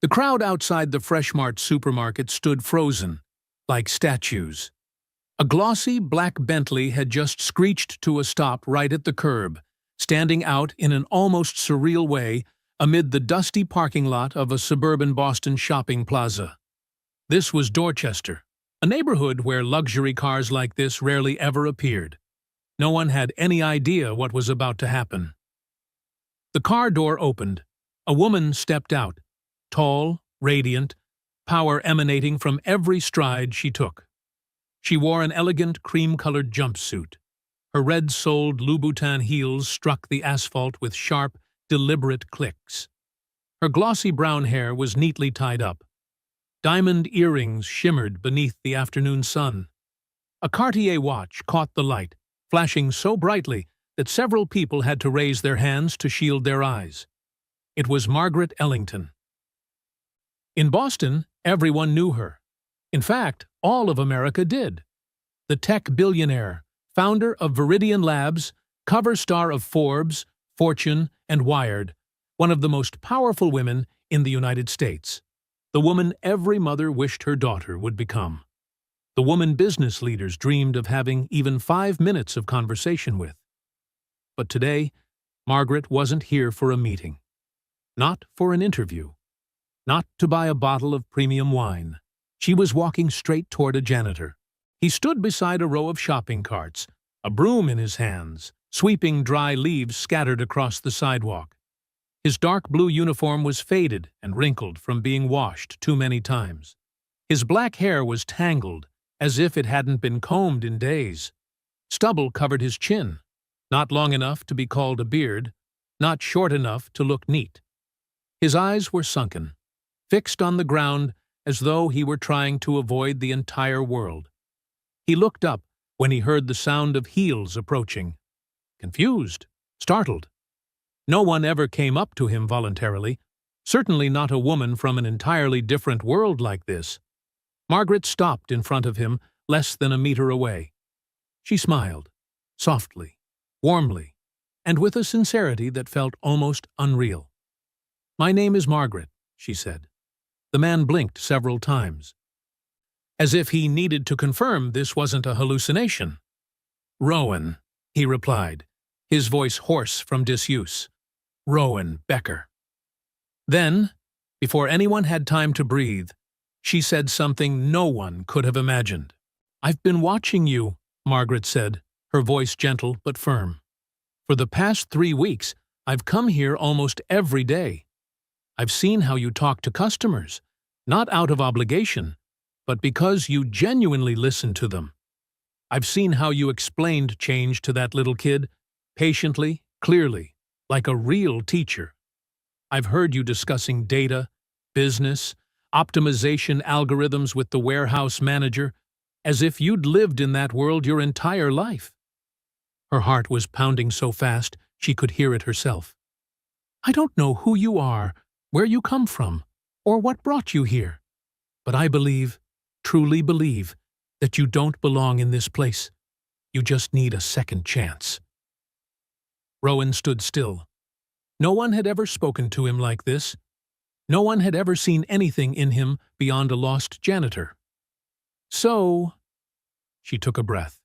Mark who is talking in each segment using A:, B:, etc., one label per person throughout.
A: The crowd outside the Fresh Mart supermarket stood frozen, like statues. A glossy black Bentley had just screeched to a stop right at the curb, standing out in an almost surreal way amid the dusty parking lot of a suburban Boston shopping plaza. This was Dorchester, a neighborhood where luxury cars like this rarely ever appeared. No one had any idea what was about to happen. The car door opened. A woman stepped out, tall, radiant, power emanating from every stride she took. She wore an elegant cream-colored jumpsuit. Her red-soled Louboutin heels struck the asphalt with sharp, deliberate clicks. Her glossy brown hair was neatly tied up. Diamond earrings shimmered beneath the afternoon sun. A Cartier watch caught the light, flashing so brightly that several people had to raise their hands to shield their eyes. It was Margaret Ellington. In Boston, everyone knew her. In fact, all of America did. The tech billionaire, founder of Viridian Labs, cover star of Forbes, Fortune, and Wired, one of the most powerful women in the United States. The woman every mother wished her daughter would become. The woman business leaders dreamed of having even 5 minutes of conversation with. But today, Margaret wasn't here for a meeting. Not for an interview. Not to buy a bottle of premium wine. She was walking straight toward a janitor. He stood beside a row of shopping carts, a broom in his hands, sweeping dry leaves scattered across the sidewalk. His dark blue uniform was faded and wrinkled from being washed too many times. His black hair was tangled, as if it hadn't been combed in days. Stubble covered his chin, not long enough to be called a beard, not short enough to look neat. His eyes were sunken, fixed on the ground as though he were trying to avoid the entire world. He looked up when he heard the sound of heels approaching. Confused, startled. No one ever came up to him voluntarily, certainly not a woman from an entirely different world like this. Margaret stopped in front of him, less than a meter away. She smiled, softly, warmly, and with a sincerity that felt almost unreal. "My name is Margaret," she said. The man blinked several times, as if he needed to confirm this wasn't a hallucination. "Rowan," he replied, his voice hoarse from disuse. "Rowan Becker." Then, before anyone had time to breathe, she said something no one could have imagined. "I've been watching you," Margaret said, her voice gentle but firm. "For the past 3 weeks, I've come here almost every day. I've seen how you talk to customers, not out of obligation, but because you genuinely listen to them. I've seen how you explained change to that little kid, patiently, clearly, like a real teacher. I've heard you discussing data, business, optimization algorithms with the warehouse manager, as if you'd lived in that world your entire life." Her heart was pounding so fast she could hear it herself. "I don't know who you are, where you come from, or what brought you here, but I believe, truly believe, that you don't belong in this place. You just need a second chance." Rowan stood still. No one had ever spoken to him like this. No one had ever seen anything in him beyond a lost janitor. "So," she took a breath,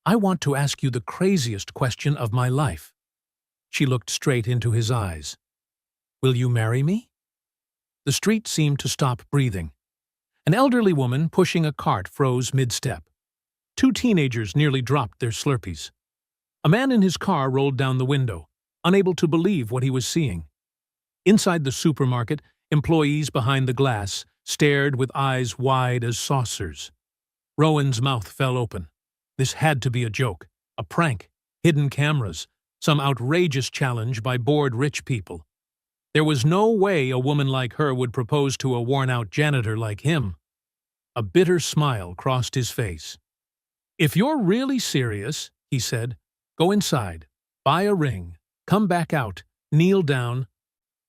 A: "I want to ask you the craziest question of my life." She looked straight into his eyes. "Will you marry me?" The street seemed to stop breathing. An elderly woman pushing a cart froze mid-step. 2 teenagers nearly dropped their Slurpees. A man in his car rolled down the window, unable to believe what he was seeing. Inside the supermarket, employees behind the glass stared with eyes wide as saucers. Rowan's mouth fell open. This had to be a joke, a prank, hidden cameras, some outrageous challenge by bored rich people. There was no way a woman like her would propose to a worn-out janitor like him. A bitter smile crossed his face. "If you're really serious," he said, "go inside, buy a ring, come back out, kneel down,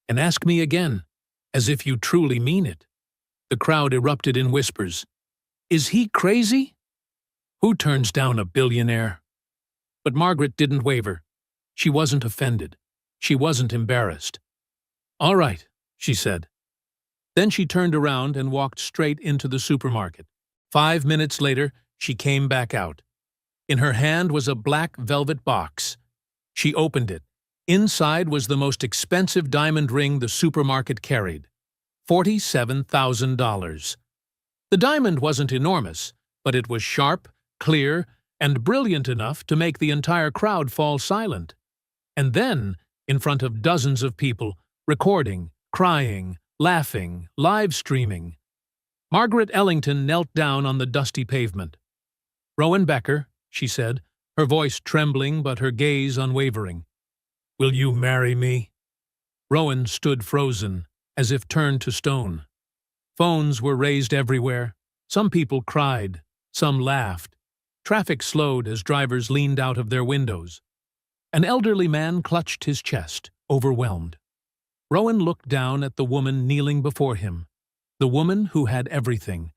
A: and ask me again, as if you truly mean it." The crowd erupted in whispers. "Is he crazy? Who turns down a billionaire?" But Margaret didn't waver. She wasn't offended. She wasn't embarrassed. "All right," she said. Then she turned around and walked straight into the supermarket. 5 minutes later, she came back out. In her hand was a black velvet box. She opened it. Inside was the most expensive diamond ring the supermarket carried. $47,000. The diamond wasn't enormous, but it was sharp, clear, and brilliant enough to make the entire crowd fall silent. And then, in front of dozens of people, recording, crying, laughing, live streaming, Margaret Ellington knelt down on the dusty pavement. "Rowan Becker," she said, her voice trembling but her gaze unwavering. "Will you marry me?" Rowan stood frozen, as if turned to stone. Phones were raised everywhere. Some people cried, some laughed. Traffic slowed as drivers leaned out of their windows. An elderly man clutched his chest, overwhelmed. Rowan looked down at the woman kneeling before him, the woman who had everything,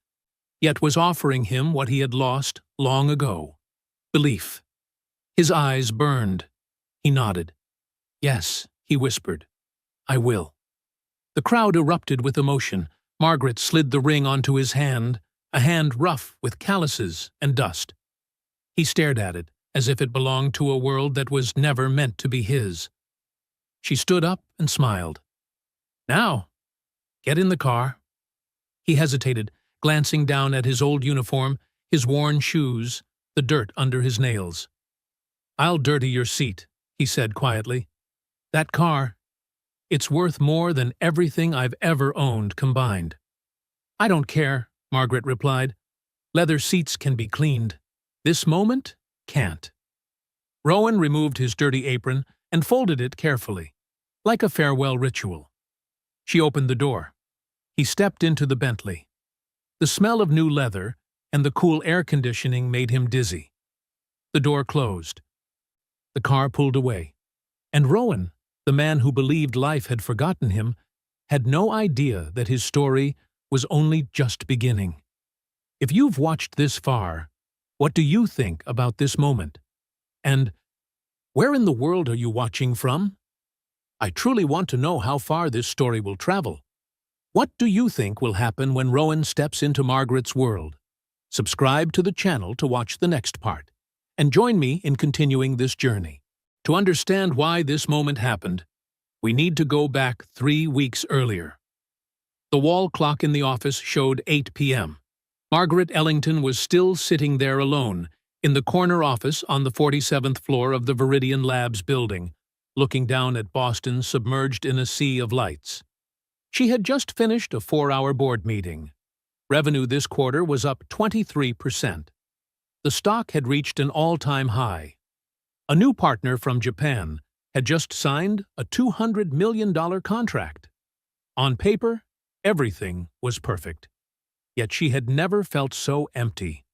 A: yet was offering him what he had lost long ago: belief. His eyes burned. He nodded. "Yes," he whispered, "I will." The crowd erupted with emotion. Margaret slid the ring onto his hand, a hand rough with calluses and dust. He stared at it, as if it belonged to a world that was never meant to be his. She stood up and smiled. "Now, get in the car." He hesitated, glancing down at his old uniform, his worn shoes, the dirt under his nails. "I'll dirty your seat," he said quietly. "That car, it's worth more than everything I've ever owned combined." "I don't care," Margaret replied. "Leather seats can be cleaned. This moment can't." Rowan removed his dirty apron and folded it carefully, like a farewell ritual. She opened the door. He stepped into the Bentley. The smell of new leather and the cool air conditioning made him dizzy. The door closed. The car pulled away. And Rowan, the man who believed life had forgotten him, had no idea that his story was only just beginning. If you've watched this far, what do you think about this moment? And where in the world are you watching from? I truly want to know how far this story will travel. What do you think will happen when Rowan steps into Margaret's world? Subscribe to the channel to watch the next part, and join me in continuing this journey. To understand why this moment happened, we need to go back 3 weeks earlier. The wall clock in the office showed 8 p.m. Margaret Ellington was still sitting there alone, in the corner office on the 47th floor of the Viridian Labs building, looking down at Boston submerged in a sea of lights. She had just finished a 4-hour board meeting. Revenue this quarter was up 23%. The stock had reached an all-time high. A new partner from Japan had just signed a $200 million contract. On paper, everything was perfect. Yet she had never felt so empty.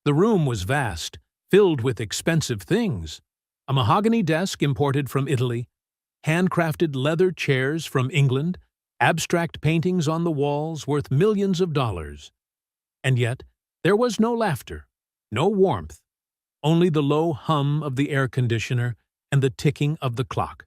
A: The room was vast, filled with expensive things. A mahogany desk imported from Italy, handcrafted leather chairs from England, abstract paintings on the walls worth millions of dollars. And yet, there was no laughter, no warmth, only the low hum of the air conditioner and the ticking of the clock.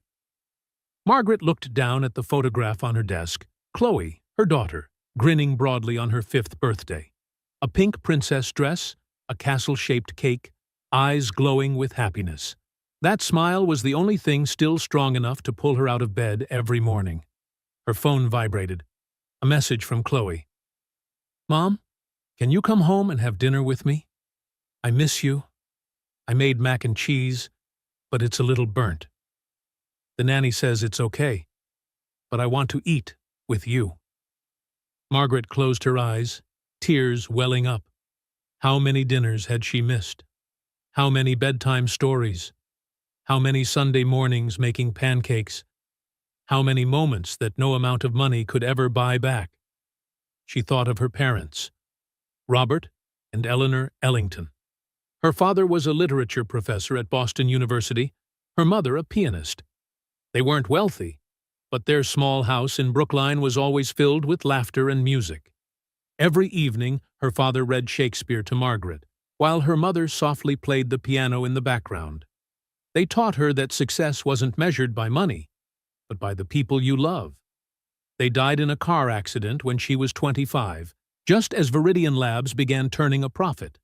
A: Margaret looked down at the photograph on her desk, Chloe, her daughter, grinning broadly on her 5th birthday. A pink princess dress, a castle-shaped cake, eyes glowing with happiness. That smile was the only thing still strong enough to pull her out of bed every morning. Her phone vibrated. A message from Chloe. "Mom, can you come home and have dinner with me? I miss you. I made mac and cheese, but it's a little burnt. The nanny says it's okay, but I want to eat with you." Margaret closed her eyes, tears welling up. How many dinners had she missed? How many bedtime stories? How many Sunday mornings making pancakes? How many moments that no amount of money could ever buy back? She thought of her parents, Robert and Eleanor Ellington. Her father was a literature professor at Boston University, her mother a pianist. They weren't wealthy, but their small house in Brookline was always filled with laughter and music. Every evening, her father read Shakespeare to Margaret, while her mother softly played the piano in the background. They taught her that success wasn't measured by money, but by the people you love. They died in a car accident when she was 25, just as Viridian Labs began turning a profit.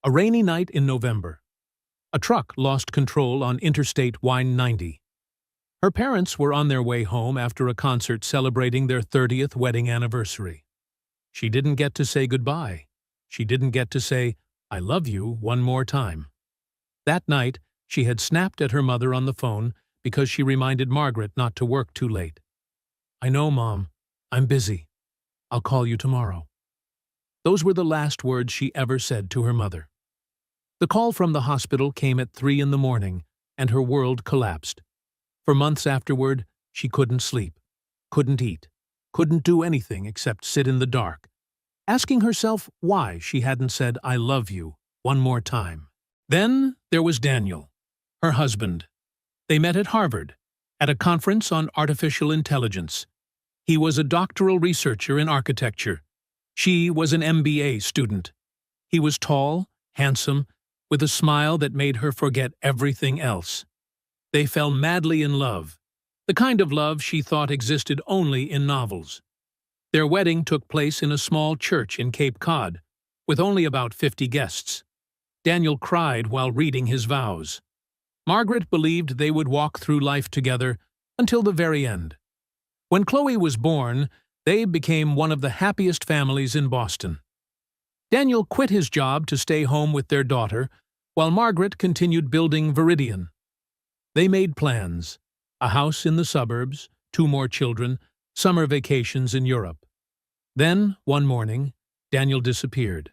A: A rainy night in November. A truck lost control on Interstate Y-90. Her parents were on their way home after a concert celebrating their 30th wedding anniversary. She didn't get to say goodbye. She didn't get to say, "I love you" one more time. That night, she had snapped at her mother on the phone because she reminded Margaret not to work too late. "I know, Mom. I'm busy. I'll call you tomorrow." Those were the last words she ever said to her mother. The call from the hospital came at 3 in the morning, and her world collapsed. For months afterward, she couldn't sleep, couldn't eat, couldn't do anything except sit in the dark, asking herself why she hadn't said "I love you" one more time. Then there was Daniel, her husband. They met at Harvard, at a conference on artificial intelligence. He was a doctoral researcher in architecture. She was an MBA student. He was tall, handsome, with a smile that made her forget everything else. They fell madly in love, the kind of love she thought existed only in novels. Their wedding took place in a small church in Cape Cod, with only about 50 guests. Daniel cried while reading his vows. Margaret believed they would walk through life together until the very end. When Chloe was born, they became one of the happiest families in Boston. Daniel quit his job to stay home with their daughter, while Margaret continued building Viridian. They made plans: a house in the suburbs, 2 more children, summer vacations in Europe. Then, one morning, Daniel disappeared.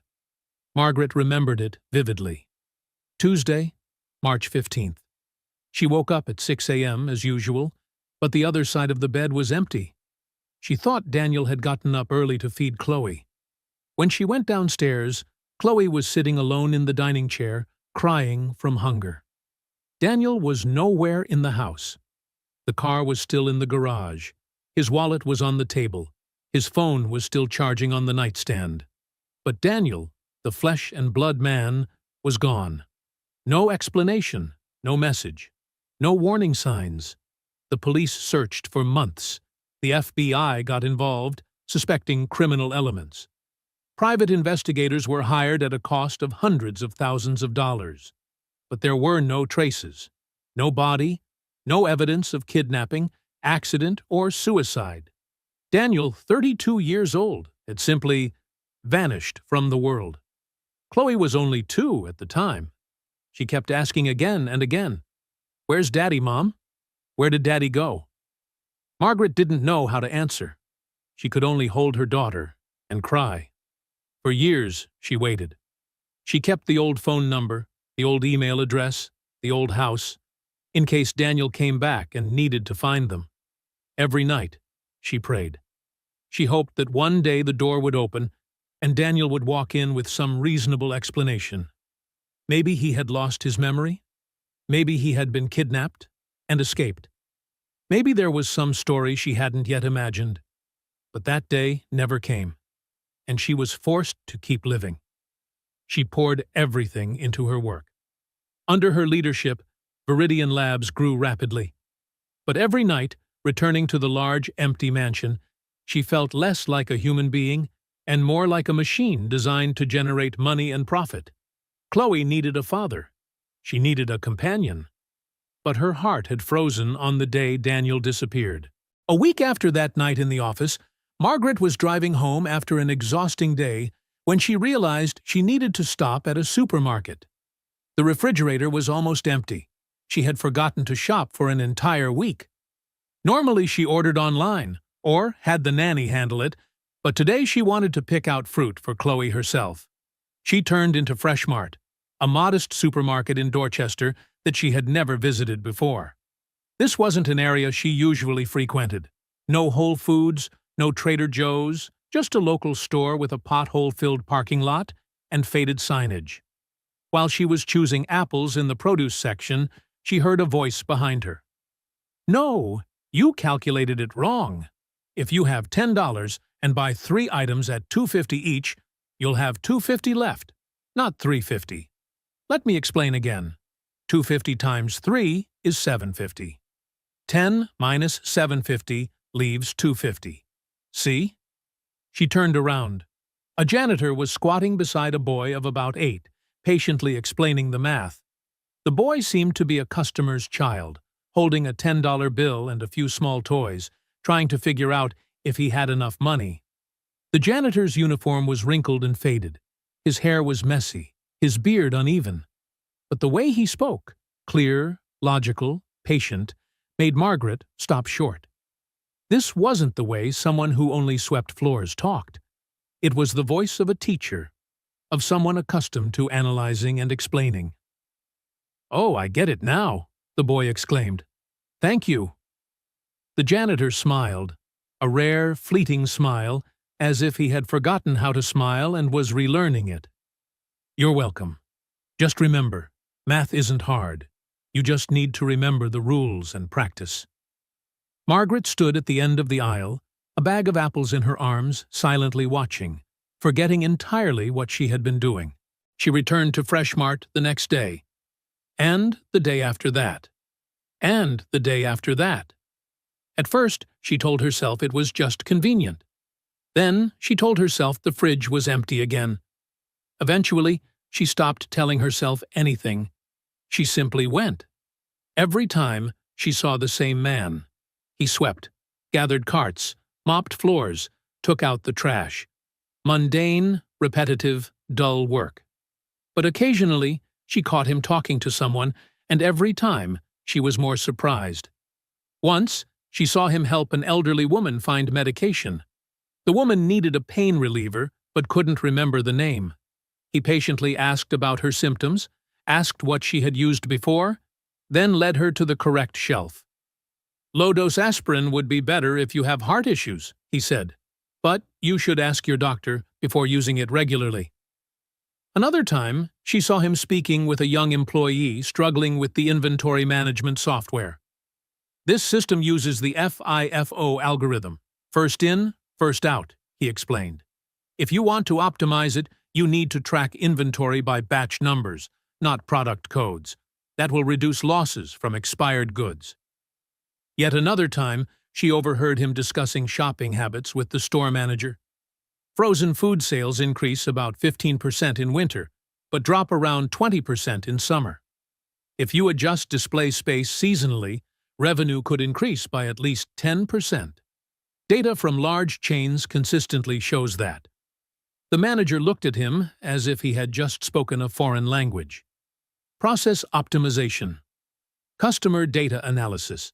A: Margaret remembered it vividly. Tuesday, March 15th. She woke up at 6 a.m. as usual, but the other side of the bed was empty. She thought Daniel had gotten up early to feed Chloe. When she went downstairs, Chloe was sitting alone in the dining chair, crying from hunger. Daniel was nowhere in the house. The car was still in the garage. His wallet was on the table. His phone was still charging on the nightstand. But Daniel, the flesh and blood man, was gone. No explanation, no message, no warning signs. The police searched for months. The FBI got involved, suspecting criminal elements. Private investigators were hired at a cost of hundreds of thousands of dollars. But there were no traces, no body, no evidence of kidnapping, accident, or suicide. Daniel, 32 years old, had simply vanished from the world. Chloe was only 2 at the time. She kept asking again and again, "Where's Daddy, Mom? Where did Daddy go?" Margaret didn't know how to answer. She could only hold her daughter and cry. For years, she waited. She kept the old phone number, the old email address, the old house, in case Daniel came back and needed to find them. Every night, she prayed. She hoped that one day the door would open and Daniel would walk in with some reasonable explanation. Maybe he had lost his memory. Maybe he had been kidnapped and escaped. Maybe there was some story she hadn't yet imagined. But that day never came, and she was forced to keep living. She poured everything into her work. Under her leadership, Viridian Labs grew rapidly. But every night, returning to the large, empty mansion, she felt less like a human being and more like a machine designed to generate money and profit. Chloe needed a father. She needed a companion. But her heart had frozen on the day Daniel disappeared. A week after that night in the office, Margaret was driving home after an exhausting day when she realized she needed to stop at a supermarket. The refrigerator was almost empty. She had forgotten to shop for an entire week. Normally she ordered online, or had the nanny handle it, but today she wanted to pick out fruit for Chloe herself. She turned into Fresh Mart, a modest supermarket in Dorchester that she had never visited before. This wasn't an area she usually frequented. No Whole Foods, no Trader Joe's, just a local store with a pothole-filled parking lot and faded signage. While she was choosing apples in the produce section, she heard a voice behind her. "No, you calculated it wrong. If you have $10 and buy 3 items at $2.50 each, you'll have $2.50 left, not $3.50. Let me explain again. $2.50 times 3 is $7.50. 10 minus $7.50 leaves $2.50. See? She turned around. A janitor was squatting beside a boy of about 8, patiently explaining the math. The boy seemed to be a customer's child, holding a $10 bill and a few small toys, trying to figure out if he had enough money. The janitor's uniform was wrinkled and faded. His hair was messy, his beard uneven. But the way he spoke, clear, logical, patient, made Margaret stop short. This wasn't the way someone who only swept floors talked. It was the voice of a teacher, of someone accustomed to analyzing and explaining. "Oh, I get it now," the boy exclaimed. "Thank you." The janitor smiled, a rare, fleeting smile, as if he had forgotten how to smile and was relearning it. "You're welcome. Just remember, math isn't hard. You just need to remember the rules and practice." Margaret stood at the end of the aisle, a bag of apples in her arms, silently watching, forgetting entirely what she had been doing. She returned to Fresh Mart the next day, and the day after that, and the day after that. At first, she told herself it was just convenient. Then, she told herself the fridge was empty again. Eventually, she stopped telling herself anything. She simply went. Every time, she saw the same man. He swept, gathered carts, mopped floors, took out the trash. Mundane, repetitive, dull work. But occasionally, she caught him talking to someone, and every time, she was more surprised. Once, she saw him help an elderly woman find medication. The woman needed a pain reliever, but couldn't remember the name. He patiently asked about her symptoms, asked what she had used before, then led her to the correct shelf. "Low-dose aspirin would be better if you have heart issues," he said, "but you should ask your doctor before using it regularly." Another time, she saw him speaking with a young employee struggling with the inventory management software. "This system uses the FIFO algorithm, first in, first out," he explained. "If you want to optimize it, you need to track inventory by batch numbers, not product codes. That will reduce losses from expired goods." Yet another time, she overheard him discussing shopping habits with the store manager. Frozen food sales increase about 15% in winter, but drop around 20% in summer. If you adjust display space seasonally, revenue could increase by at least 10%. Data from large chains consistently shows that. The manager looked at him as if he had just spoken a foreign language. Process optimization, customer data analysis,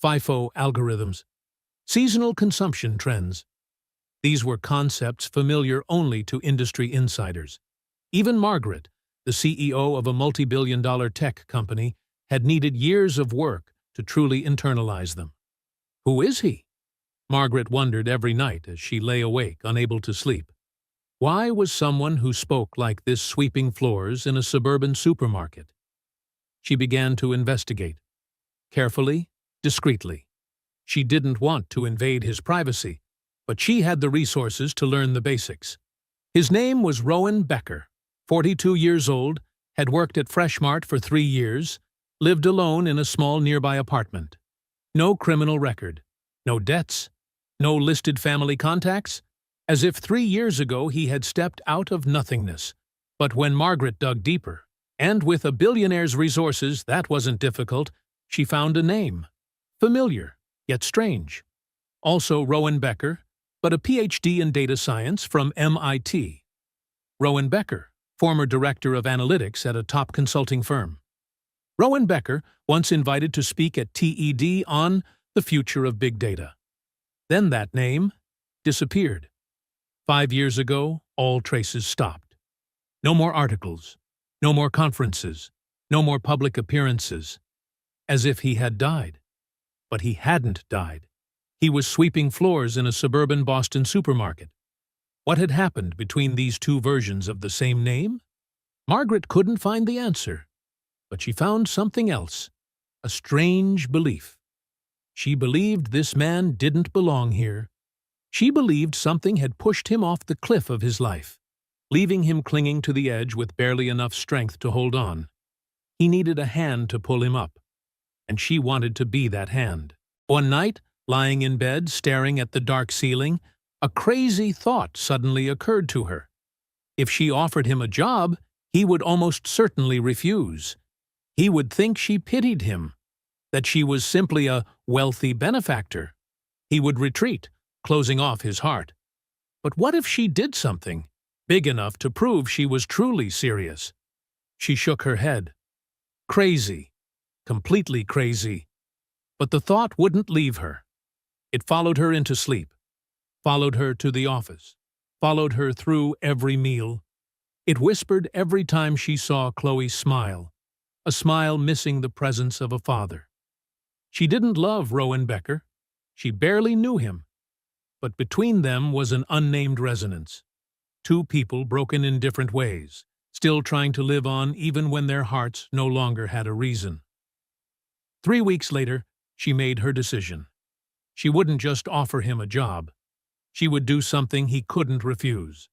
A: FIFO algorithms, seasonal consumption trends. These were concepts familiar only to industry insiders. Even Margaret, the CEO of a multi-billion-dollar tech company, had needed years of work to truly internalize them. Who is he? Margaret wondered every night as she lay awake, unable to sleep. Why was someone who spoke like this sweeping floors in a suburban supermarket? She began to investigate. Carefully, discreetly. She didn't want to invade his privacy, but she had the resources to learn the basics. His name was Rowan Becker, 42 years old, had worked at Fresh Mart for 3 years, lived alone in a small nearby apartment. No criminal record, no debts, no listed family contacts, as if 3 years ago he had stepped out of nothingness. But when Margaret dug deeper, and with a billionaire's resources that wasn't difficult, she found a name. Familiar, yet strange. Also Rowan Becker, but a PhD in data science from MIT. Rowan Becker, former director of analytics at a top consulting firm. Rowan Becker, once invited to speak at TED on the future of big data. Then that name disappeared. 5 years ago, all traces stopped. No more articles, no more conferences, no more public appearances. As if he had died. But he hadn't died. He was sweeping floors in a suburban Boston supermarket. What had happened between these two versions of the same name? Margaret couldn't find the answer, but she found something else, a strange belief. She believed this man didn't belong here. She believed something had pushed him off the cliff of his life, leaving him clinging to the edge with barely enough strength to hold on. He needed a hand to pull him up, and she wanted to be that hand. One night, Lying in bed, staring at the dark ceiling, a crazy thought suddenly occurred to her. If she offered him a job, he would almost certainly refuse. He would think she pitied him, that she was simply a wealthy benefactor. He would retreat, closing off his heart. But what if she did something big enough to prove she was truly serious? She shook her head. Crazy. Completely crazy. But the thought wouldn't leave her. It followed her into sleep, followed her to the office, followed her through every meal. It whispered every time she saw Chloe smile, a smile missing the presence of a father. She didn't love Rowan Becker. She barely knew him. But between them was an unnamed resonance. Two people broken in different ways, still trying to live on even when their hearts no longer had a reason. 3 weeks later, she made her decision. She wouldn't just offer him a job. She would do something he couldn't refuse.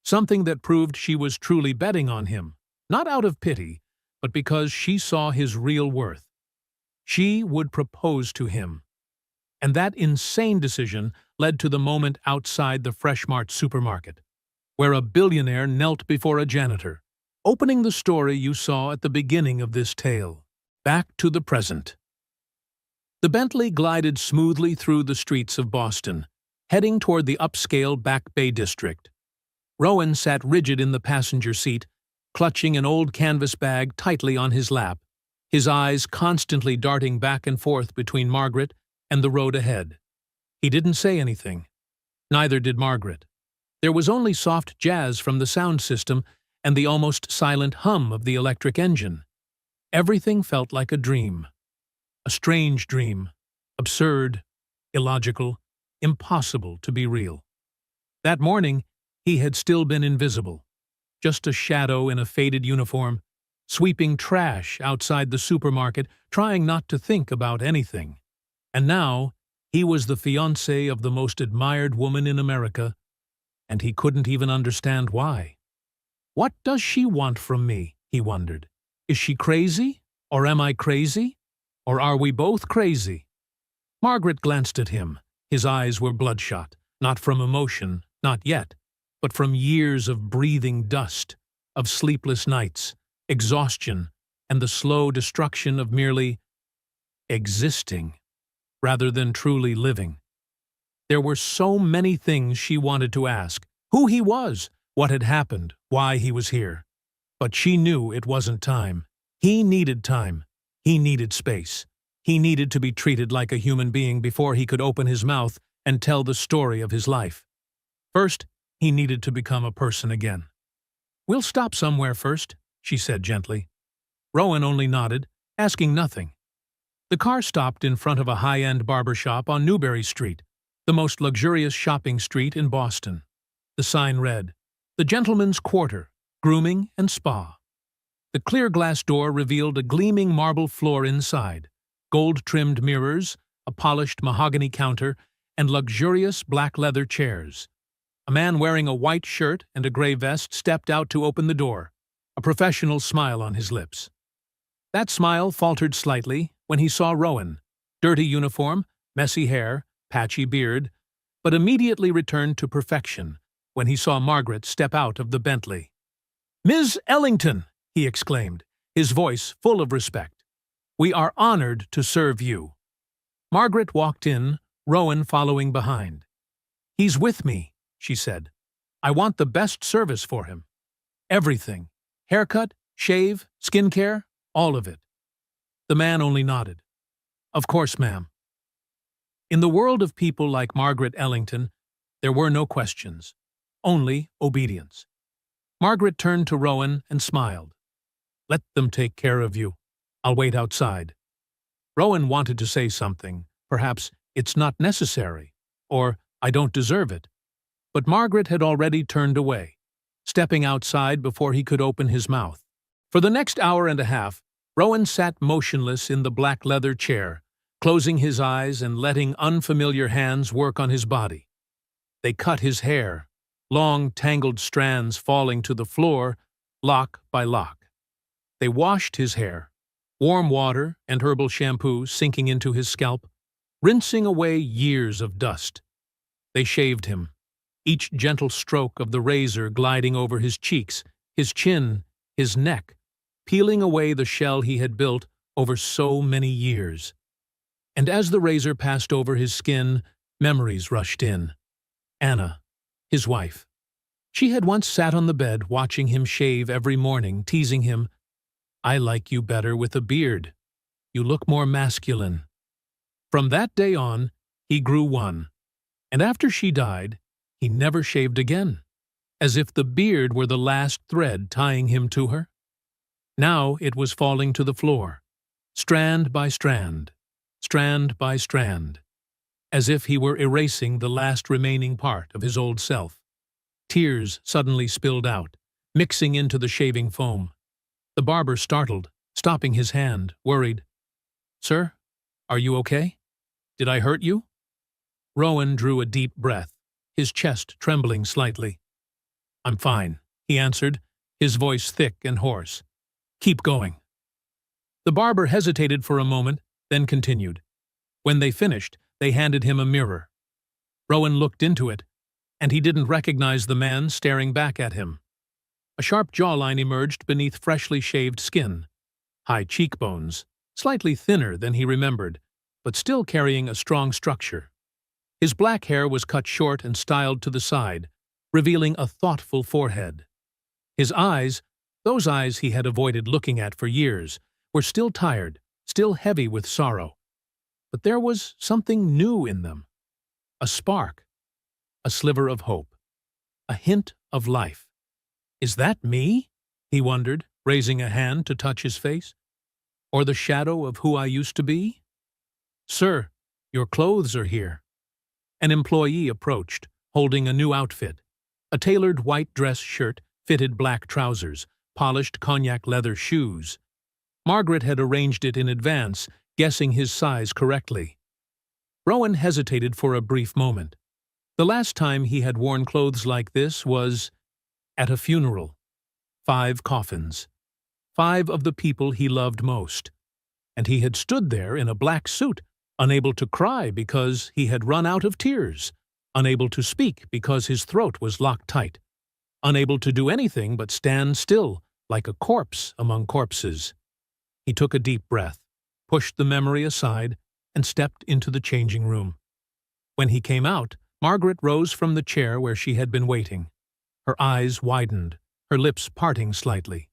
A: Something that proved she was truly betting on him, not out of pity, but because she saw his real worth. She would propose to him. And that insane decision led to the moment outside the Fresh Mart supermarket, where a billionaire knelt before a janitor, opening the story you saw at the beginning of this tale. Back to the present. The Bentley glided smoothly through the streets of Boston, heading toward the upscale Back Bay district. Rowan sat rigid in the passenger seat, clutching an old canvas bag tightly on his lap, his eyes constantly darting back and forth between Margaret and the road ahead. He didn't say anything. Neither did Margaret. There was only soft jazz from the sound system and the almost silent hum of the electric engine. Everything felt like a dream. A strange dream. Absurd, illogical, impossible to be real. That morning, he had still been invisible. Just a shadow in a faded uniform, sweeping trash outside the supermarket, trying not to think about anything. And now, he was the fiancé of the most admired woman in America, and he couldn't even understand why. What does she want from me, he wondered. Is she crazy? Or am I crazy? Or are we both crazy? Margaret glanced at him. His eyes were bloodshot, not from emotion, not yet, but from years of breathing dust, of sleepless nights, exhaustion, and the slow destruction of merely existing, rather than truly living. There were so many things she wanted to ask: who he was, what had happened, why he was here. But she knew it wasn't time. He needed time. He needed space. He needed to be treated like a human being before he could open his mouth and tell the story of his life. First, he needed to become a person again. "We'll stop somewhere first," she said gently. Rowan only nodded, asking nothing. The car stopped in front of a high-end barber shop on Newbury Street, the most luxurious shopping street in Boston. The sign read, "The Gentleman's Quarter, Grooming and Spa." The clear glass door revealed a gleaming marble floor inside, gold-trimmed mirrors, a polished mahogany counter, and luxurious black leather chairs. A man wearing a white shirt and a gray vest stepped out to open the door, a professional smile on his lips. That smile faltered slightly when he saw Rowan, dirty uniform, messy hair, patchy beard, but immediately returned to perfection when he saw Margaret step out of the Bentley. "Ms. Ellington!" he exclaimed, his voice full of respect. "We are honored to serve you." Margaret walked in, Rowan following behind. "He's with me," she said. "I want the best service for him. Everything. Haircut, shave, skincare, all of it." The man only nodded. "Of course, ma'am." In the world of people like Margaret Ellington, there were no questions, only obedience. Margaret turned to Rowan and smiled. "Let them take care of you. I'll wait outside." Rowan wanted to say something, perhaps, "It's not necessary," or "I don't deserve it." But Margaret had already turned away, stepping outside before he could open his mouth. For the next hour and a half, Rowan sat motionless in the black leather chair, closing his eyes and letting unfamiliar hands work on his body. They cut his hair, long tangled strands falling to the floor, lock by lock. They washed his hair, warm water and herbal shampoo sinking into his scalp. rinsing away years of dust. They shaved him, each gentle stroke of the razor gliding over his cheeks, his chin, his neck, peeling away the shell he had built over so many years. And as the razor passed over his skin, memories rushed in. Anna, his wife. She had once sat on the bed watching him shave every morning, teasing him, "I like you better with a beard. You look more masculine." From that day on, he grew one, and after she died, he never shaved again, as if the beard were the last thread tying him to her. Now it was falling to the floor, strand by strand, strand by strand, as if he were erasing the last remaining part of his old self. Tears suddenly spilled out, mixing into the shaving foam. The barber startled, stopping his hand, worried. "Sir, are you okay? Did I hurt you?" Rowan drew a deep breath, his chest trembling slightly. "I'm fine," he answered, his voice thick and hoarse. "Keep going." The barber hesitated for a moment, then continued. When they finished, they handed him a mirror. Rowan looked into it, and he didn't recognize the man staring back at him. A sharp jawline emerged beneath freshly shaved skin, high cheekbones, slightly thinner than he remembered, but still carrying a strong structure. His black hair was cut short and styled to the side, revealing a thoughtful forehead. His eyes, those eyes he had avoided looking at for years, were still tired, still heavy with sorrow. But there was something new in them. A spark, a sliver of hope, a hint of life. "Is that me?" he wondered, raising a hand to touch his face. "Or the shadow of who I used to be?" "Sir, your clothes are here." An employee approached, holding a new outfit, a tailored white dress shirt, fitted black trousers, polished cognac leather shoes. Margaret had arranged it in advance, guessing his size correctly. Rowan hesitated for a brief moment. The last time he had worn clothes like this was at a funeral. 5 coffins. 5 of the people he loved most. And he had stood there in a black suit, unable to cry because he had run out of tears, unable to speak because his throat was locked tight, unable to do anything but stand still, like a corpse among corpses. He took a deep breath, pushed the memory aside, and stepped into the changing room. When he came out, Margaret rose from the chair where she had been waiting. Her eyes widened, her lips parting slightly.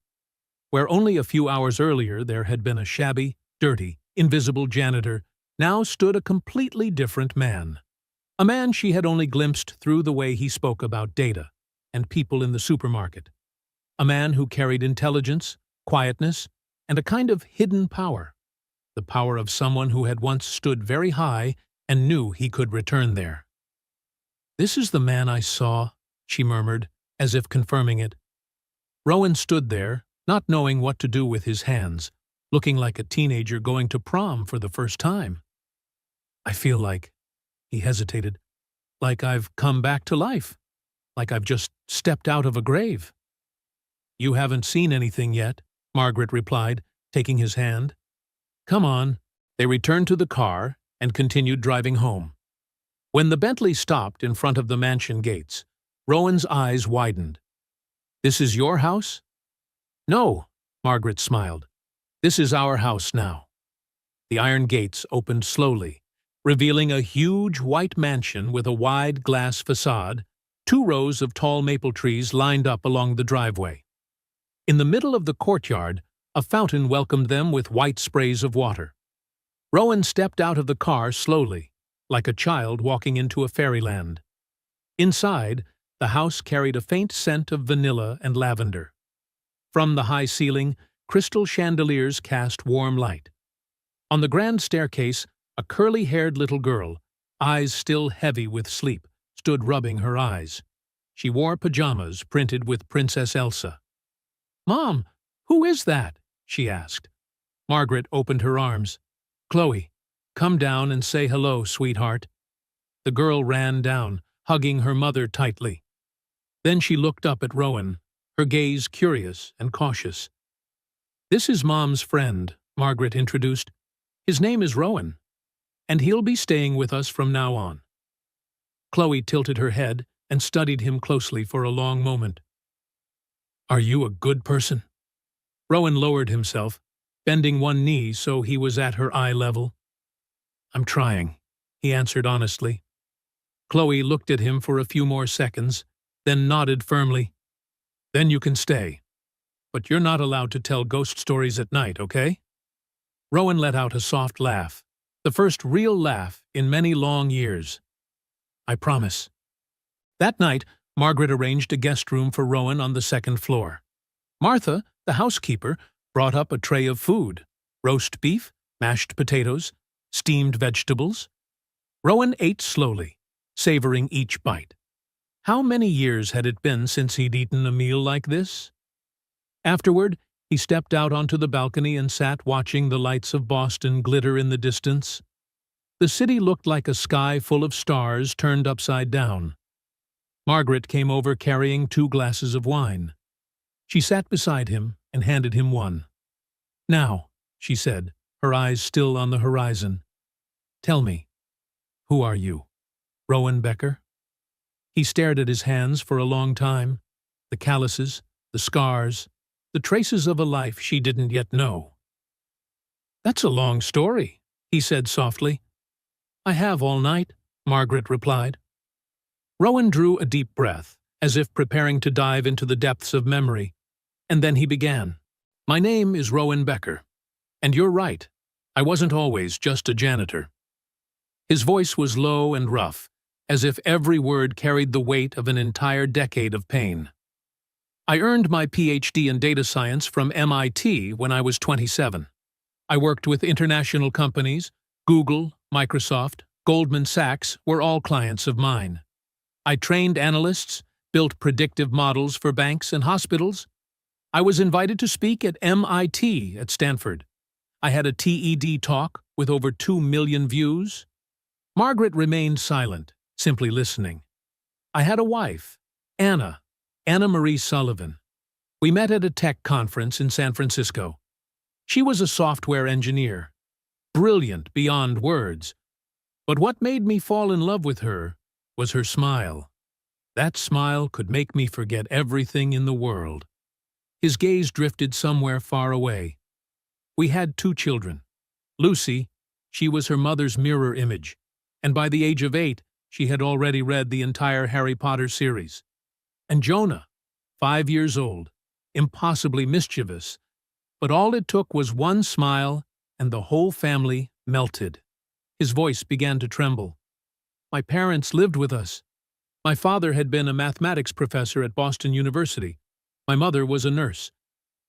A: Where only a few hours earlier there had been a shabby, dirty, invisible janitor, now stood a completely different man. A man she had only glimpsed through the way he spoke about data and people in the supermarket. A man who carried intelligence, quietness, and a kind of hidden power. The power of someone who had once stood very high and knew he could return there. "This is the man I saw," she murmured, as if confirming it. Rowan stood there, not knowing what to do with his hands, looking like a teenager going to prom for the first time. "I feel like," he hesitated, "like I've come back to life, like I've just stepped out of a grave." "You haven't seen anything yet," Margaret replied, taking his hand. "Come on." They returned to the car and continued driving home. When the Bentley stopped in front of the mansion gates, Rowan's eyes widened. "This is your house?" "No," Margaret smiled. "This is our house now." The iron gates opened slowly, revealing a huge white mansion with a wide glass facade, 2 rows of tall maple trees lined up along the driveway. In the middle of the courtyard, a fountain welcomed them with white sprays of water. Rowan stepped out of the car slowly, like a child walking into a fairyland. Inside, the house carried a faint scent of vanilla and lavender. From the high ceiling, crystal chandeliers cast warm light. On the grand staircase, a curly-haired little girl, eyes still heavy with sleep, stood rubbing her eyes. She wore pajamas printed with Princess Elsa. "Mom, who is that?" she asked. Margaret opened her arms. "Chloe, come down and say hello, sweetheart." The girl ran down, hugging her mother tightly. Then she looked up at Rowan, her gaze curious and cautious. "This is Mom's friend," Margaret introduced. "His name is Rowan." and he'll be staying with us from now on." Chloe tilted her head and studied him closely for a long moment. "Are you a good person?" Rowan lowered himself, bending one knee so he was at her eye level. "I'm trying," he answered honestly. Chloe looked at him for a few more seconds, then nodded firmly. "Then you can stay. But you're not allowed to tell ghost stories at night, okay?" Rowan let out a soft laugh, the first real laugh in many long years. "I promise." That night, Margaret arranged a guest room for Rowan on the second floor. Martha, the housekeeper, brought up a tray of food: roast beef, mashed potatoes, steamed vegetables. Rowan ate slowly, savoring each bite. How many years had it been since he'd eaten a meal like this? Afterward, he stepped out onto the balcony and sat watching the lights of Boston glitter in the distance. The city looked like a sky full of stars turned upside down. Margaret came over carrying 2 glasses of wine. She sat beside him and handed him one. "Now," she said, her eyes still on the horizon, "tell me, who are you? Rowan Becker?" He stared at his hands for a long time, the calluses, the scars, the traces of a life she didn't yet know. "That's a long story," he said softly. "I have all night," Margaret replied. Rowan drew a deep breath, as if preparing to dive into the depths of memory, and then he began. "My name is Rowan Becker, and you're right, I wasn't always just a janitor." His voice was low and rough, as if every word carried the weight of an entire decade of pain. "I earned my PhD in data science from MIT when I was 27. I worked with international companies. Google, Microsoft, Goldman Sachs were all clients of mine. I trained analysts, built predictive models for banks and hospitals. I was invited to speak at MIT at Stanford. I had a TED talk with over 2 million views." Margaret remained silent, simply listening. "I had a wife, Anna Marie Sullivan. We met at a tech conference in San Francisco. She was a software engineer, brilliant beyond words. But what made me fall in love with her was her smile. That smile could make me forget everything in the world." His gaze drifted somewhere far away. "We had 2 children. Lucy, she was her mother's mirror image, and by the age of 8, she had already read the entire Harry Potter series. And Jonah, 5 years old, impossibly mischievous, but all it took was one smile and the whole family melted." His voice began to tremble. "My parents lived with us. My father had been a mathematics professor at Boston University. My mother was a nurse.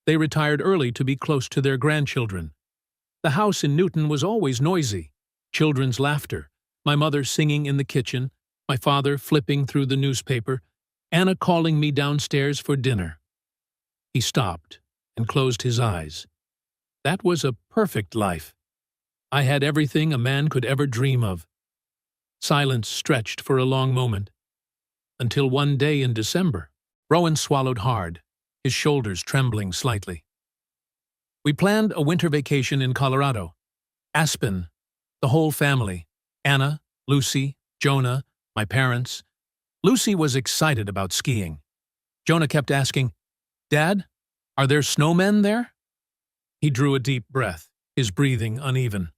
A: They retired early to be close to their grandchildren. The house in Newton was always noisy. Children's laughter, my mother singing in the kitchen, my father flipping through the newspaper, Anna calling me downstairs for dinner." He stopped and closed his eyes. "That was a perfect life. I had everything a man could ever dream of." Silence stretched for a long moment, until one day in December. Rowan swallowed hard, his shoulders trembling slightly. "We planned a winter vacation in Colorado. Aspen, the whole family. Anna, Lucy, Jonah, my parents. Lucy was excited about skiing. Jonah kept asking, 'Dad, are there snowmen there?' He drew a deep breath, his breathing uneven.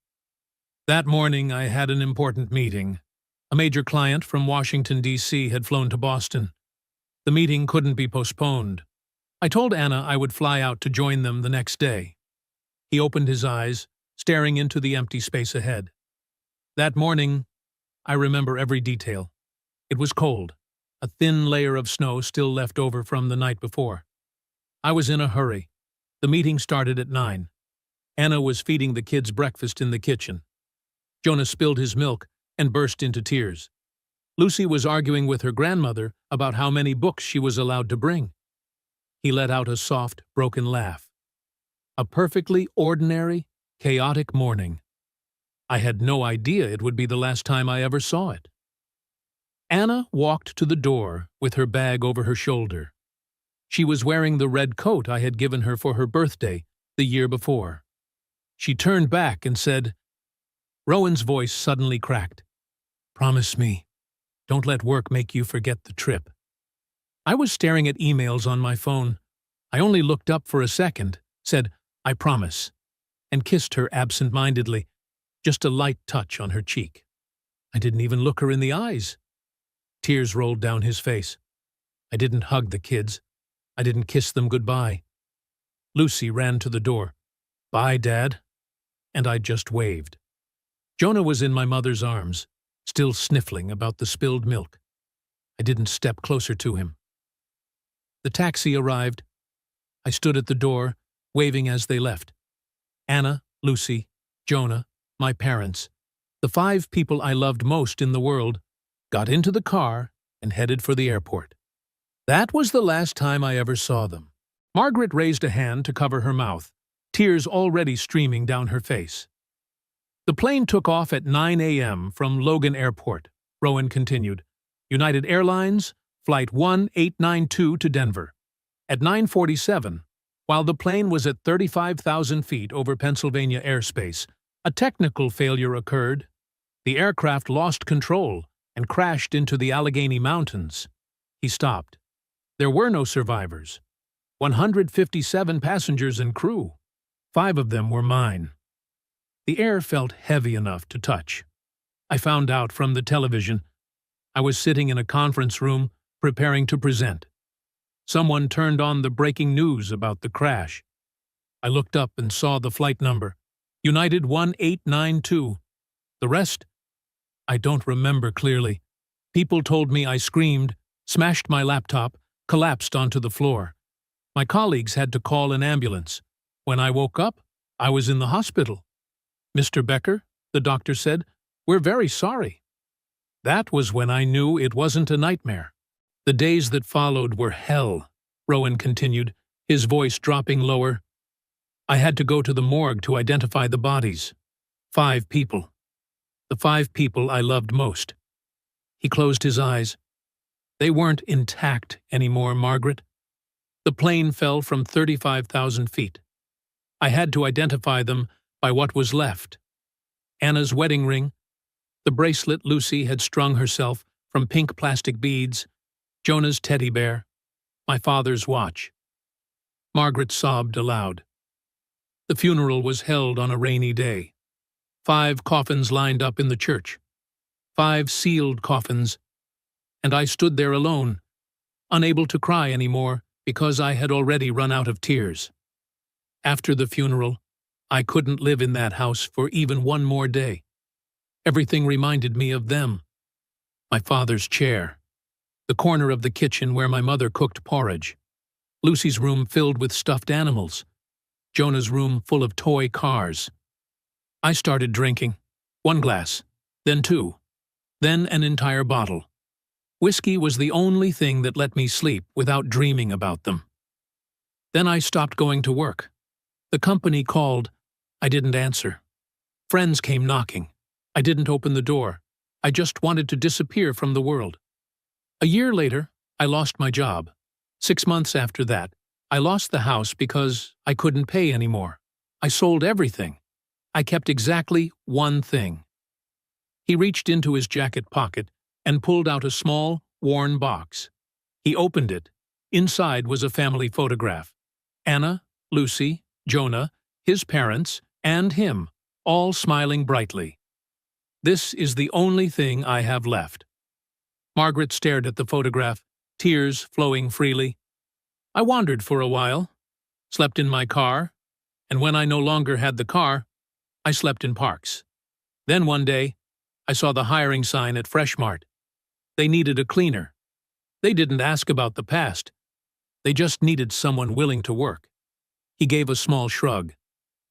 A: "That morning I had an important meeting. A major client from Washington, D.C. had flown to Boston. The meeting couldn't be postponed. I told Anna I would fly out to join them the next day." He opened his eyes, staring into the empty space ahead. "That morning, I remember every detail. It was cold, a thin layer of snow still left over from the night before. I was in a hurry. The meeting started at 9. Anna was feeding the kids breakfast in the kitchen. Jonah spilled his milk and burst into tears. Lucy was arguing with her grandmother about how many books she was allowed to bring. He let out a soft, broken laugh. A perfectly ordinary, chaotic morning. I had no idea it would be the last time I ever saw it. Anna walked to the door with her bag over her shoulder. She was wearing the red coat I had given her for her birthday the year before. She turned back and said, Rowan's voice suddenly cracked. Promise me. Don't let work make you forget the trip. I was staring at emails on my phone. I only looked up for a second, said, I promise, and kissed her absent-mindedly, just a light touch on her cheek. I didn't even look her in the eyes. Tears rolled down his face. I didn't hug the kids. I didn't kiss them goodbye. Lucy ran to the door. Bye, Dad. And I just waved. Jonah was in my mother's arms, still sniffling about the spilled milk. I didn't step closer to him. The taxi arrived. I stood at the door, waving as they left. Anna, Lucy, Jonah, my parents, the 5 people I loved most in the world, got into the car and headed for the airport. That was the last time I ever saw them. Margaret raised a hand to cover her mouth, tears already streaming down her face. The plane took off at 9 a.m. from Logan Airport, Rowan continued. United Airlines, Flight 1892 to Denver. At 9:47, while the plane was at 35,000 feet over Pennsylvania airspace, a technical failure occurred. The aircraft lost control and crashed into the Allegheny Mountains. He stopped. There were no survivors. 157 passengers and crew. 5 of them were mine. The air felt heavy enough to touch. I found out from the television. I was sitting in a conference room, preparing to present. Someone turned on the breaking news about the crash. I looked up and saw the flight number, United 1892. The rest? I don't remember clearly. People told me I screamed, smashed my laptop, collapsed onto the floor. My colleagues had to call an ambulance. When I woke up, I was in the hospital. Mr. Becker, the doctor said, we're very sorry. That was when I knew it wasn't a nightmare. The days that followed were hell, Rowan continued, his voice dropping lower. I had to go to the morgue to identify the bodies. 5 people. The 5 people I loved most. He closed his eyes. They weren't intact anymore, Margaret. The plane fell from 35,000 feet. I had to identify them by what was left. Anna's wedding ring, the bracelet Lucy had strung herself from pink plastic beads, Jonah's teddy bear, my father's watch. Margaret sobbed aloud. The funeral was held on a rainy day. 5 coffins lined up in the church. 5 sealed coffins. And I stood there alone, unable to cry anymore because I had already run out of tears. After the funeral, I couldn't live in that house for even one more day. Everything reminded me of them. My father's chair, the corner of the kitchen where my mother cooked porridge, Lucy's room filled with stuffed animals, Jonah's room full of toy cars. I started drinking. 1 glass, then 2, then an entire bottle. Whiskey was the only thing that let me sleep without dreaming about them. Then I stopped going to work. The company called. I didn't answer. Friends came knocking. I didn't open the door. I just wanted to disappear from the world. A year later, I lost my job. 6 months after that, I lost the house because I couldn't pay anymore. I sold everything. I kept exactly one thing. He reached into his jacket pocket and pulled out a small, worn box. He opened it. Inside was a family photograph. Anna, Lucy, Jonah, his parents, and him, all smiling brightly. This is the only thing I have left. Margaret stared at the photograph, tears flowing freely. I wandered for a while, slept in my car, and when I no longer had the car, I slept in parks. Then one day, I saw the hiring sign at Freshmart. They needed a cleaner. They didn't ask about the past. They just needed someone willing to work. He gave a small shrug.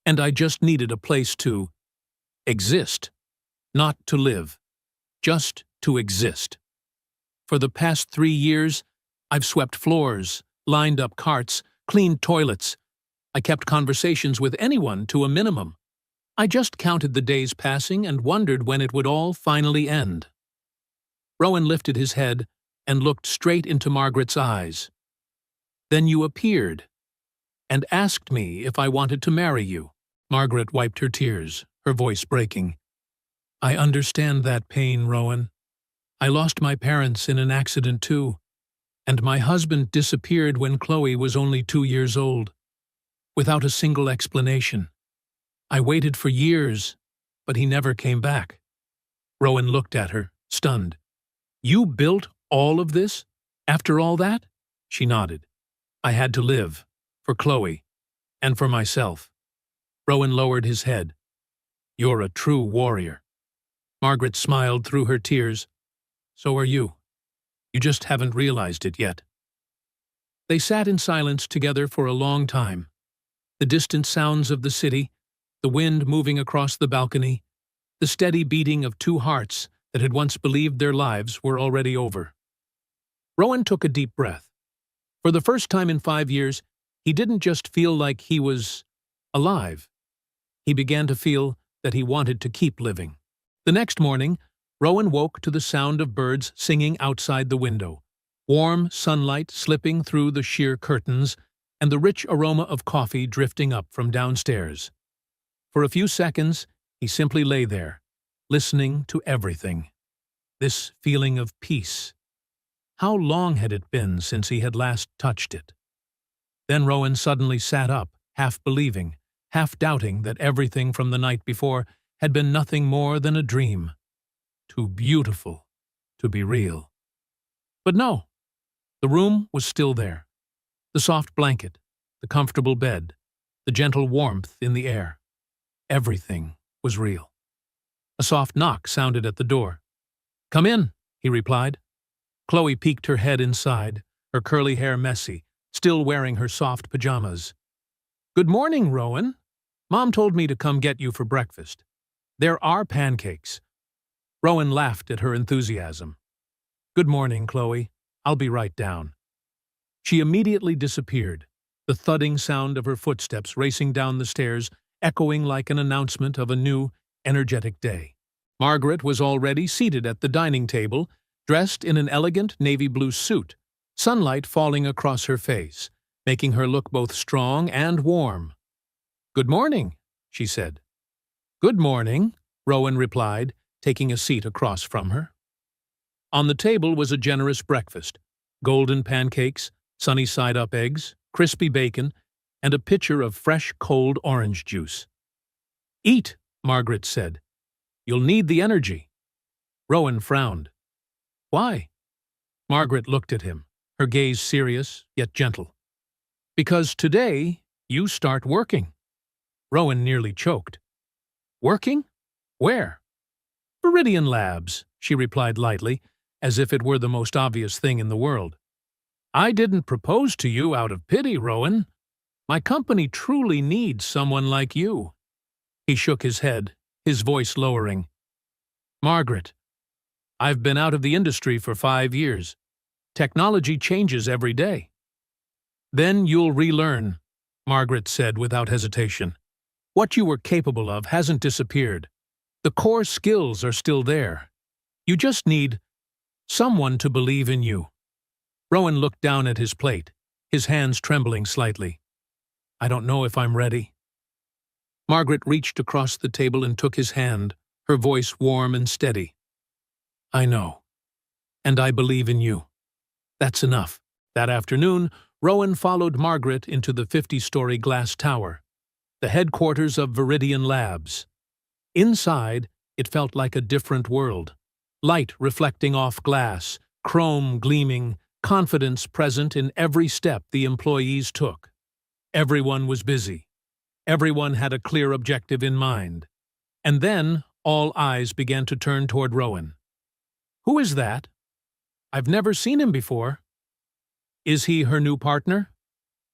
A: And I just needed a place to exist. Not to live. Just to exist. For the past 3 years, I've swept floors, lined up carts, cleaned toilets. I kept conversations with anyone to a minimum. I just counted the days passing and wondered when it would all finally end. Rowan lifted his head and looked straight into Margaret's eyes. Then you appeared and asked me if I wanted to marry you. Margaret wiped her tears, her voice breaking. I understand that pain, Rowan. I lost my parents in an accident too, and my husband disappeared when Chloe was only 2 years old, without a single explanation. I waited for years, but he never came back. Rowan looked at her, stunned. You built all of this? After all that? She nodded. I had to live, for Chloe, and for myself. Rowan lowered his head. You're a true warrior. Margaret smiled through her tears. So are you. You just haven't realized it yet. They sat in silence together for a long time. The distant sounds of the city, the wind moving across the balcony, the steady beating of two hearts that had once believed their lives were already over. Rowan took a deep breath. For the first time in 5 years, he didn't just feel like he was alive. He began to feel that he wanted to keep living. The next morning, Rowan woke to the sound of birds singing outside the window, warm sunlight slipping through the sheer curtains, and the rich aroma of coffee drifting up from downstairs. For a few seconds, he simply lay there, listening to everything. This feeling of peace. How long had it been since he had last touched it? Then Rowan suddenly sat up, half believing, half doubting that everything from the night before had been nothing more than a dream. Too beautiful to be real. But no, the room was still there. The soft blanket, the comfortable bed, the gentle warmth in the air. Everything was real. A soft knock sounded at the door. Come in, he replied. Chloe peeked her head inside, her curly hair messy, still wearing her soft pajamas. Good morning, Rowan. Mom told me to come get you for breakfast. There are pancakes. Rowan laughed at her enthusiasm. Good morning, Chloe. I'll be right down. She immediately disappeared, the thudding sound of her footsteps racing down the stairs echoing like an announcement of a new, energetic day. Margaret was already seated at the dining table, dressed in an elegant navy blue suit, sunlight falling across her face, making her look both strong and warm. Good morning, she said. Good morning, Rowan replied, taking a seat across from her. On the table was a generous breakfast, golden pancakes, sunny side-up eggs, crispy bacon, and a pitcher of fresh, cold orange juice. Eat, Margaret said. You'll need the energy. Rowan frowned. Why? Margaret looked at him, her gaze serious yet gentle. Because today you start working. Rowan nearly choked. Working? Where? Viridian Labs, she replied lightly, as if it were the most obvious thing in the world. I didn't propose to you out of pity, Rowan. My company truly needs someone like you. He shook his head, his voice lowering. Margaret, I've been out of the industry for 5 years. Technology changes every day. Then you'll relearn, Margaret said without hesitation. What you were capable of hasn't disappeared. The core skills are still there. You just need someone to believe in you. Rowan looked down at his plate, his hands trembling slightly. I don't know if I'm ready. Margaret reached across the table and took his hand, her voice warm and steady. I know. And I believe in you. That's enough. That afternoon, Rowan followed Margaret into the 50-story glass tower, the headquarters of Viridian Labs. Inside, it felt like a different world. Light reflecting off glass, chrome gleaming, confidence present in every step the employees took. Everyone was busy. Everyone had a clear objective in mind. And then, all eyes began to turn toward Rowan. Who is that? I've never seen him before. Is he her new partner?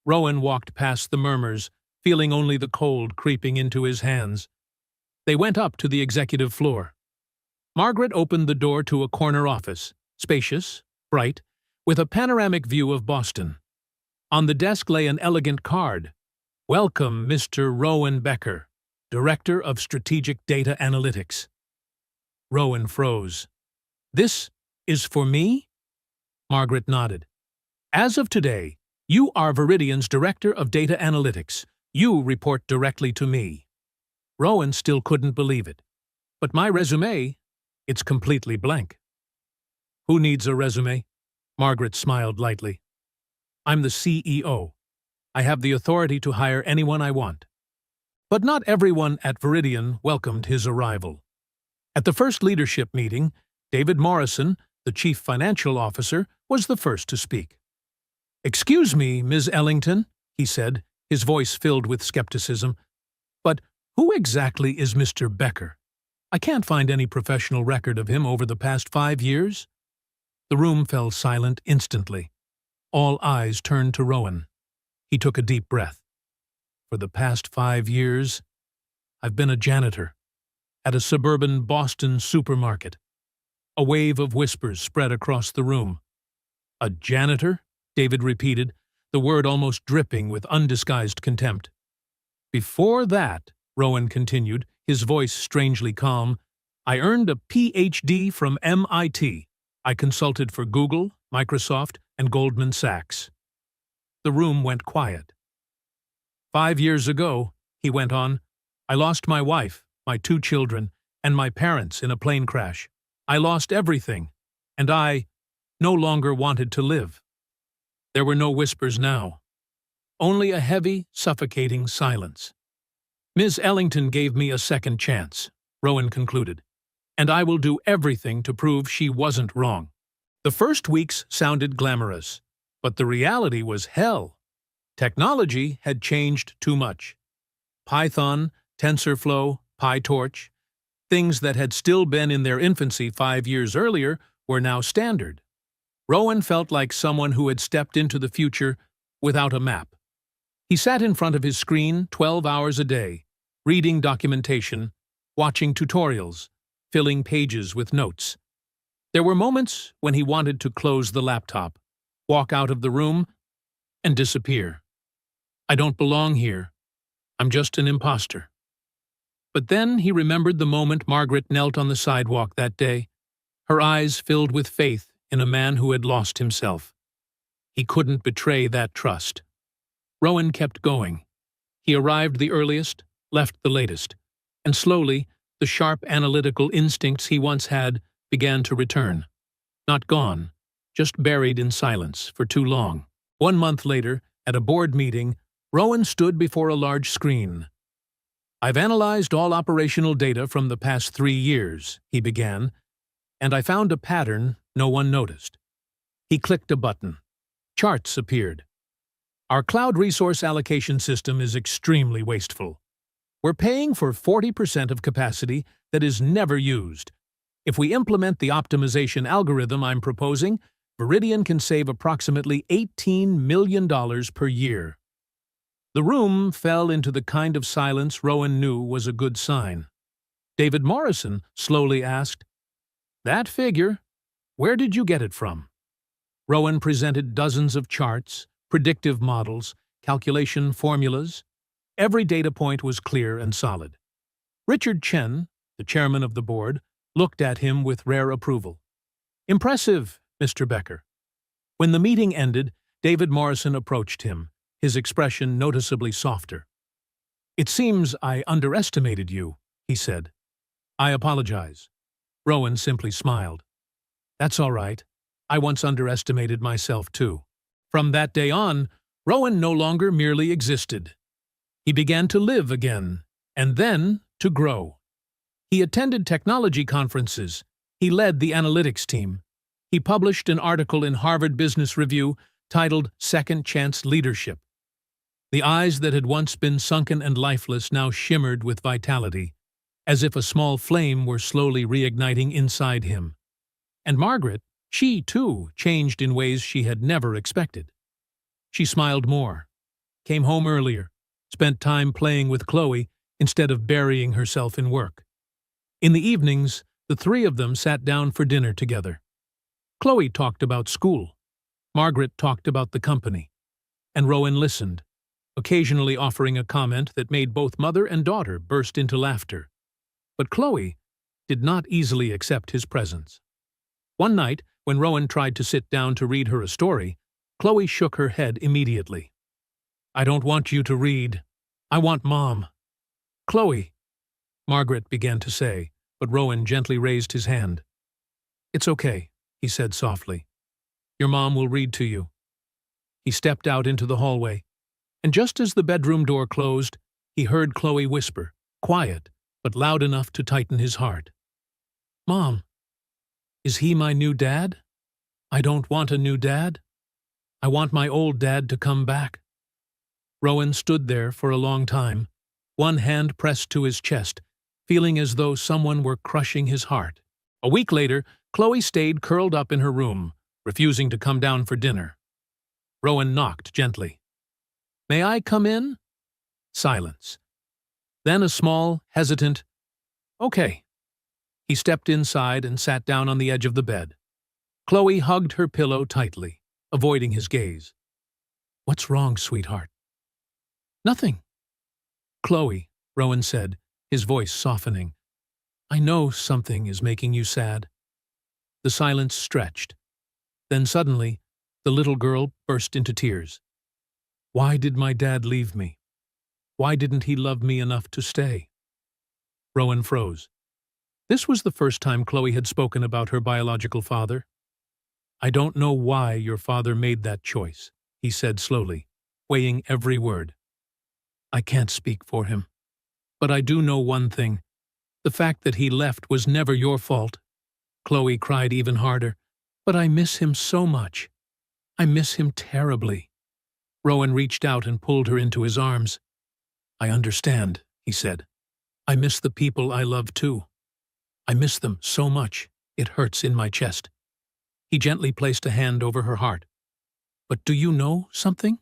A: Rowan walked past the murmurs, feeling only the cold creeping into his hands. They went up to the executive floor. Margaret opened the door to a corner office, spacious, bright, with a panoramic view of Boston. On the desk lay an elegant card. Welcome, Mr. Rowan Becker, Director of Strategic Data Analytics. Rowan froze. This is for me? Margaret nodded. As of today, you are Viridian's Director of Data Analytics. You report directly to me. Rowan still couldn't believe it. But my resume, it's completely blank. Who needs a resume? Margaret smiled lightly. I'm the CEO. I have the authority to hire anyone I want. But not everyone at Viridian welcomed his arrival. At the first leadership meeting, David Morrison, the chief financial officer, was the first to speak. "Excuse me, Ms. Ellington," he said, his voice filled with skepticism, "but who exactly is Mr. Becker? I can't find any professional record of him over the past 5 years." The room fell silent instantly. All eyes turned to Rowan. He took a deep breath. "For the past 5 years, I've been a janitor at a suburban Boston supermarket." A wave of whispers spread across the room. "A janitor?" David repeated, the word almost dripping with undisguised contempt. "Before that," Rowan continued, his voice strangely calm, "I earned a Ph.D. from MIT. I consulted for Google, Microsoft, and Goldman Sachs." The room went quiet. "5 years ago," he went on, "I lost my wife, my 2 children, and my parents in a plane crash. I lost everything, and I no longer wanted to live." There were no whispers now. Only a heavy, suffocating silence. "Ms. Ellington gave me a second chance," Rowan concluded, "and I will do everything to prove she wasn't wrong." The first weeks sounded glamorous, but the reality was hell. Technology had changed too much. Python, TensorFlow, PyTorch, things that had still been in their infancy 5 years earlier, were now standard. Rowan felt like someone who had stepped into the future without a map. He sat in front of his screen 12 hours a day, reading documentation, watching tutorials, filling pages with notes. There were moments when he wanted to close the laptop, walk out of the room, and disappear. "I don't belong here. I'm just an imposter." But then he remembered the moment Margaret knelt on the sidewalk that day, her eyes filled with faith in a man who had lost himself. He couldn't betray that trust. Rowan kept going. He arrived the earliest, left the latest, and slowly, the sharp analytical instincts he once had began to return. Not gone, just buried in silence for too long. 1 month later, at a board meeting, Rowan stood before a large screen. "I've analyzed all operational data from the past 3 years," he began, "and I found a pattern no one noticed." He clicked a button. Charts appeared. "Our cloud resource allocation system is extremely wasteful. We're paying for 40% of capacity that is never used. If we implement the optimization algorithm I'm proposing, Viridian can save approximately $18 million per year." The room fell into the kind of silence Rowan knew was a good sign. David Morrison slowly asked, "That figure, where did you get it from?" Rowan presented dozens of charts, predictive models, calculation formulas. Every data point was clear and solid. Richard Chen, the chairman of the board, looked at him with rare approval. "Impressive, Mr. Becker." When the meeting ended, David Morrison approached him, his expression noticeably softer. "It seems I underestimated you," he said. "I apologize." Rowan simply smiled. "That's all right. I once underestimated myself, too." From that day on, Rowan no longer merely existed. He began to live again, and then to grow. He attended technology conferences. He led the analytics team. He published an article in Harvard Business Review titled "Second Chance Leadership." The eyes that had once been sunken and lifeless now shimmered with vitality, as if a small flame were slowly reigniting inside him. And Margaret, she too, changed in ways she had never expected. She smiled more, came home earlier, spent time playing with Chloe instead of burying herself in work. In the evenings, the 3 of them sat down for dinner together. Chloe talked about school. Margaret talked about the company. And Rowan listened, occasionally offering a comment that made both mother and daughter burst into laughter. But Chloe did not easily accept his presence. One night, when Rowan tried to sit down to read her a story, Chloe shook her head immediately. "I don't want you to read. I want Mom." "Chloe," Margaret began to say, but Rowan gently raised his hand. "It's okay," he said softly. "Your mom will read to you." He stepped out into the hallway, and just as the bedroom door closed, he heard Chloe whisper, quiet but loud enough to tighten his heart. "Mom, is he my new dad? I don't want a new dad. I want my old dad to come back." Rowan stood there for a long time, one hand pressed to his chest, feeling as though someone were crushing his heart. A week later, Chloe stayed curled up in her room, refusing to come down for dinner. Rowan knocked gently. "May I come in?" Silence. Then a small, hesitant, "Okay." He stepped inside and sat down on the edge of the bed. Chloe hugged her pillow tightly, avoiding his gaze. "What's wrong, sweetheart?" "Nothing." "Chloe," Rowan said, his voice softening, "I know something is making you sad." The silence stretched. Then suddenly, the little girl burst into tears. "Why did my dad leave me? Why didn't he love me enough to stay?" Rowan froze. This was the first time Chloe had spoken about her biological father. "I don't know why your father made that choice," he said slowly, weighing every word. "I can't speak for him. But I do know one thing. The fact that he left was never your fault." Chloe cried even harder. "But I miss him so much. I miss him terribly." Rowan reached out and pulled her into his arms. "I understand," he said. "I miss the people I love too. I miss them so much, it hurts in my chest." He gently placed a hand over her heart. "But do you know something?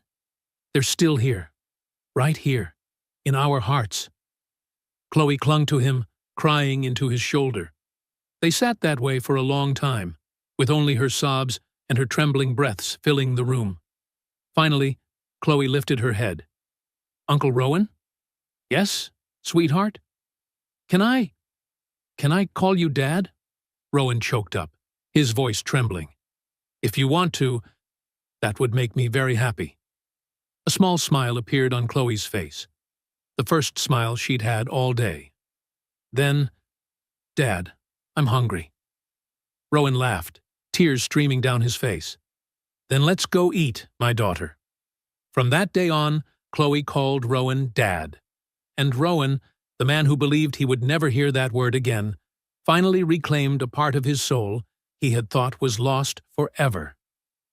A: They're still here, right here, in our hearts." Chloe clung to him, crying into his shoulder. They sat that way for a long time, with only her sobs and her trembling breaths filling the room. Finally, Chloe lifted her head. "Uncle Rowan?" "Yes, sweetheart?" Can I call you Dad?" Rowan choked up, his voice trembling. "If you want to, that would make me very happy." A small smile appeared on Chloe's face, the first smile she'd had all day. Then, "Dad, I'm hungry." Rowan laughed, tears streaming down his face. "Then let's go eat, my daughter." From that day on, Chloe called Rowan Dad. And Rowan, the man who believed he would never hear that word again, finally reclaimed a part of his soul he had thought was lost forever.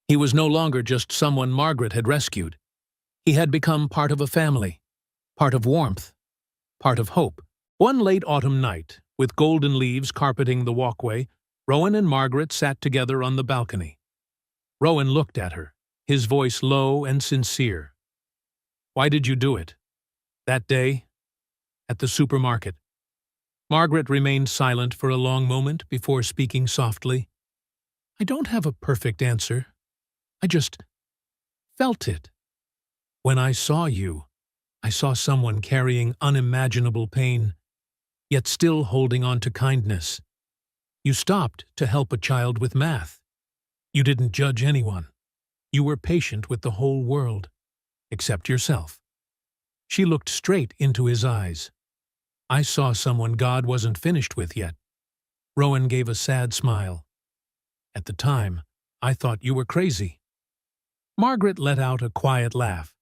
A: He was no longer just someone Margaret had rescued. He had become part of a family, part of warmth, part of hope. One late autumn night, with golden leaves carpeting the walkway, Rowan and Margaret sat together on the balcony. Rowan looked at her, his voice low and sincere. "Why did you do it? That day, at the supermarket?" Margaret remained silent for a long moment before speaking softly. "I don't have a perfect answer. I just felt it. When I saw you, I saw someone carrying unimaginable pain, yet still holding on to kindness. You stopped to help a child with math. You didn't judge anyone. You were patient with the whole world, except yourself." She looked straight into his eyes. "I saw someone God wasn't finished with yet." Rowan gave a sad smile. "At the time, I thought you were crazy." Margaret let out a quiet laugh.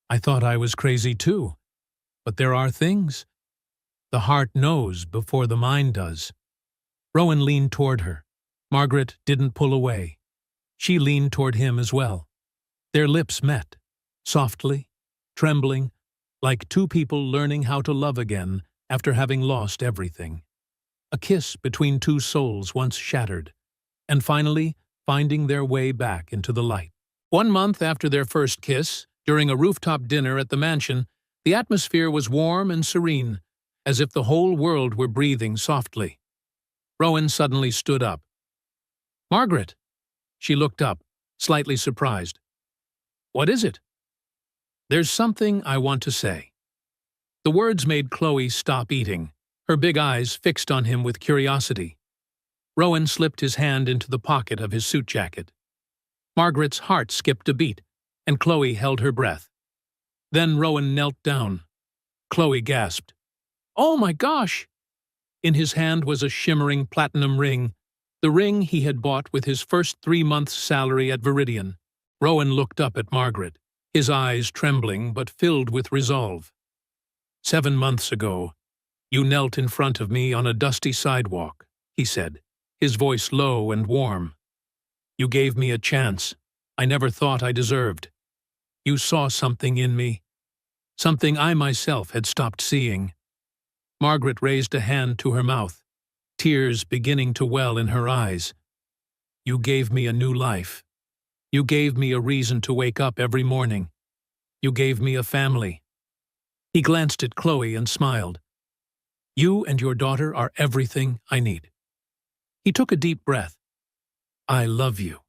A: "I thought I was crazy too. But there are things. The heart knows before the mind does." Rowan leaned toward her. Margaret didn't pull away. She leaned toward him as well. Their lips met, softly, trembling, like two people learning how to love again after having lost everything. A kiss between two souls once shattered, and finally finding their way back into the light. 1 month after their first kiss, during a rooftop dinner at the mansion, the atmosphere was warm and serene, as if the whole world were breathing softly. Rowan suddenly stood up. "Margaret!" She looked up, slightly surprised. "What is it?" "There's something I want to say." The words made Chloe stop eating, her big eyes fixed on him with curiosity. Rowan slipped his hand into the pocket of his suit jacket. Margaret's heart skipped a beat, and Chloe held her breath. Then Rowan knelt down. Chloe gasped. "Oh my gosh!" In his hand was a shimmering platinum ring, the ring he had bought with his first 3 months' salary at Viridian. Rowan looked up at Margaret, his eyes trembling but filled with resolve. 7 months ago, you knelt in front of me on a dusty sidewalk, he said, his voice low and warm. You gave me a chance I never thought I deserved. You saw something in me, something I myself had stopped seeing. Margaret raised a hand to her mouth, tears beginning to well in her eyes. You gave me a new life. You gave me a reason to wake up every morning. You gave me a family. He glanced at Chloe and smiled. You and your daughter are everything I need. He took a deep breath. I love you,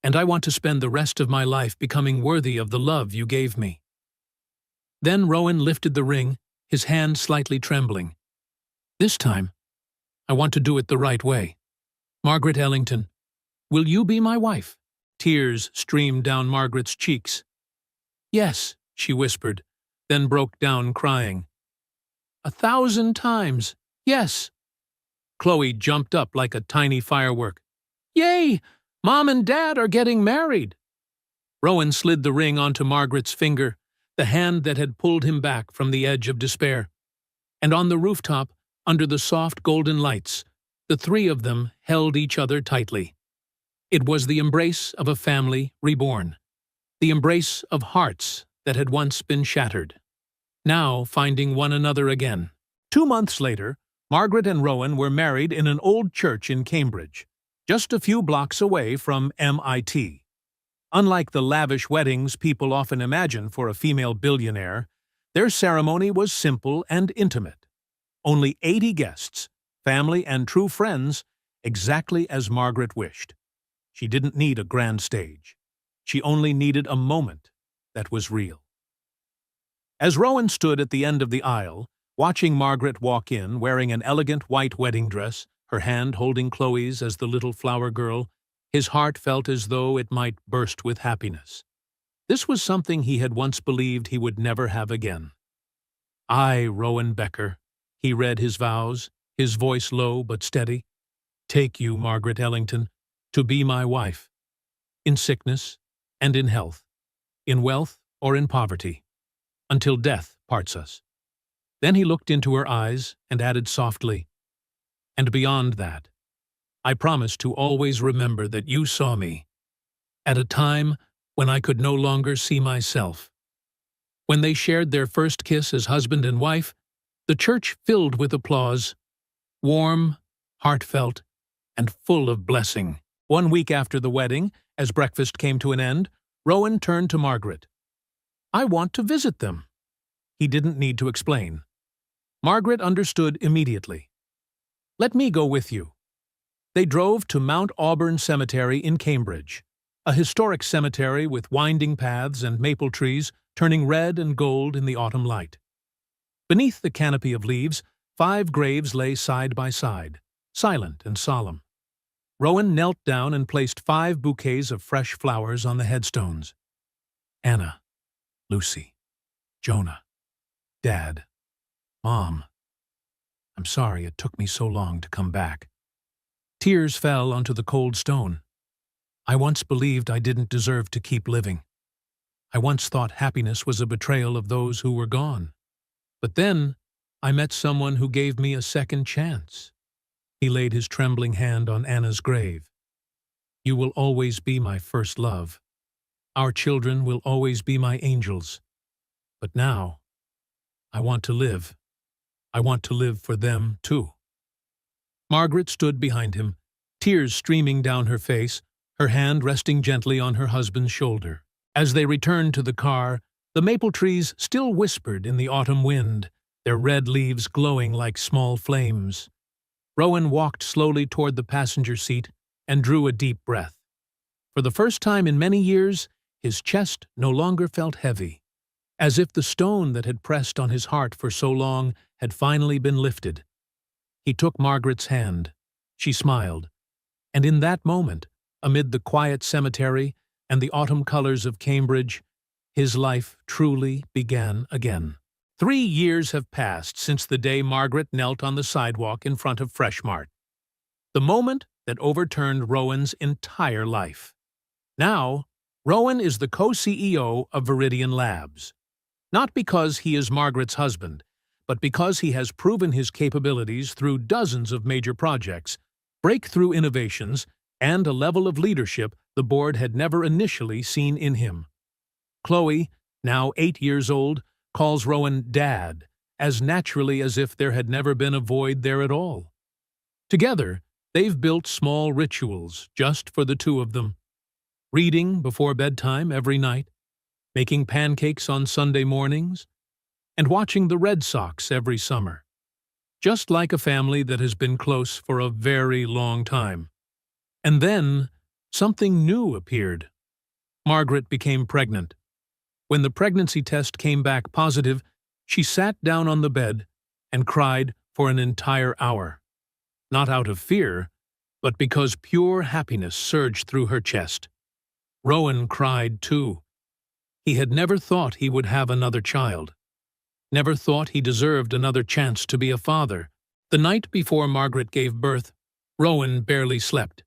A: and I want to spend the rest of my life becoming worthy of the love you gave me. Then Rowan lifted the ring, his hand slightly trembling. This time, I want to do it the right way. Margaret Ellington, will you be my wife? Tears streamed down Margaret's cheeks. Yes, she whispered, then broke down crying. 1,000 times, yes. Chloe jumped up like a tiny firework. Yay! Mom and Dad are getting married! Rowan slid the ring onto Margaret's finger, the hand that had pulled him back from the edge of despair. And on the rooftop, under the soft golden lights, the three of them held each other tightly. It was the embrace of a family reborn, the embrace of hearts that had once been shattered, now finding one another again. 2 months later, Margaret and Rowan were married in an old church in Cambridge, just a few blocks away from MIT. Unlike the lavish weddings people often imagine for a female billionaire, their ceremony was simple and intimate. Only 80 guests, family and true friends, exactly as Margaret wished. She didn't need a grand stage. She only needed a moment that was real. As Rowan stood at the end of the aisle, watching Margaret walk in wearing an elegant white wedding dress, her hand holding Chloe's as the little flower girl, his heart felt as though it might burst with happiness. This was something he had once believed he would never have again. I, Rowan Becker, he read his vows, his voice low but steady, take you, Margaret Ellington, to be my wife, in sickness and in health, in wealth or in poverty, until death parts us. Then he looked into her eyes and added softly, and beyond that, I promise to always remember that you saw me at a time when I could no longer see myself. When they shared their first kiss as husband and wife, the church filled with applause, warm, heartfelt, and full of blessing. 1 week after the wedding, as breakfast came to an end, Rowan turned to Margaret. I want to visit them. He didn't need to explain. Margaret understood immediately. Let me go with you. They drove to Mount Auburn Cemetery in Cambridge, a historic cemetery with winding paths and maple trees turning red and gold in the autumn light. Beneath the canopy of leaves, 5 graves lay side by side, silent and solemn. Rowan knelt down and placed 5 bouquets of fresh flowers on the headstones. Anna, Lucy, Jonah, Dad, Mom. I'm sorry it took me so long to come back. Tears fell onto the cold stone. I once believed I didn't deserve to keep living. I once thought happiness was a betrayal of those who were gone. But then I met someone who gave me a second chance. He laid his trembling hand on Anna's grave. You will always be my first love. Our children will always be my angels. But now, I want to live. I want to live for them, too. Margaret stood behind him, tears streaming down her face, her hand resting gently on her husband's shoulder. As they returned to the car, the maple trees still whispered in the autumn wind, their red leaves glowing like small flames. Rowan walked slowly toward the passenger seat and drew a deep breath. For the first time in many years, his chest no longer felt heavy, as if the stone that had pressed on his heart for so long had finally been lifted. He took Margaret's hand. She smiled. And in that moment, amid the quiet cemetery and the autumn colors of Cambridge, his life truly began again. 3 years have passed since the day Margaret knelt on the sidewalk in front of Freshmart, the moment that overturned Rowan's entire life. Now, Rowan is the co-CEO of Viridian Labs, not because he is Margaret's husband, but because he has proven his capabilities through dozens of major projects, breakthrough innovations, and a level of leadership the board had never initially seen in him. Chloe, now 8 years old, calls Rowan Dad, as naturally as if there had never been a void there at all. Together, they've built small rituals just for the two of them. Reading before bedtime every night, making pancakes on Sunday mornings, and watching the Red Sox every summer. Just like a family that has been close for a very long time. And then, something new appeared. Margaret became pregnant. When the pregnancy test came back positive, she sat down on the bed and cried for an entire hour. Not out of fear, but because pure happiness surged through her chest. Rowan cried too. He had never thought he would have another child. Never thought he deserved another chance to be a father. The night before Margaret gave birth, Rowan barely slept.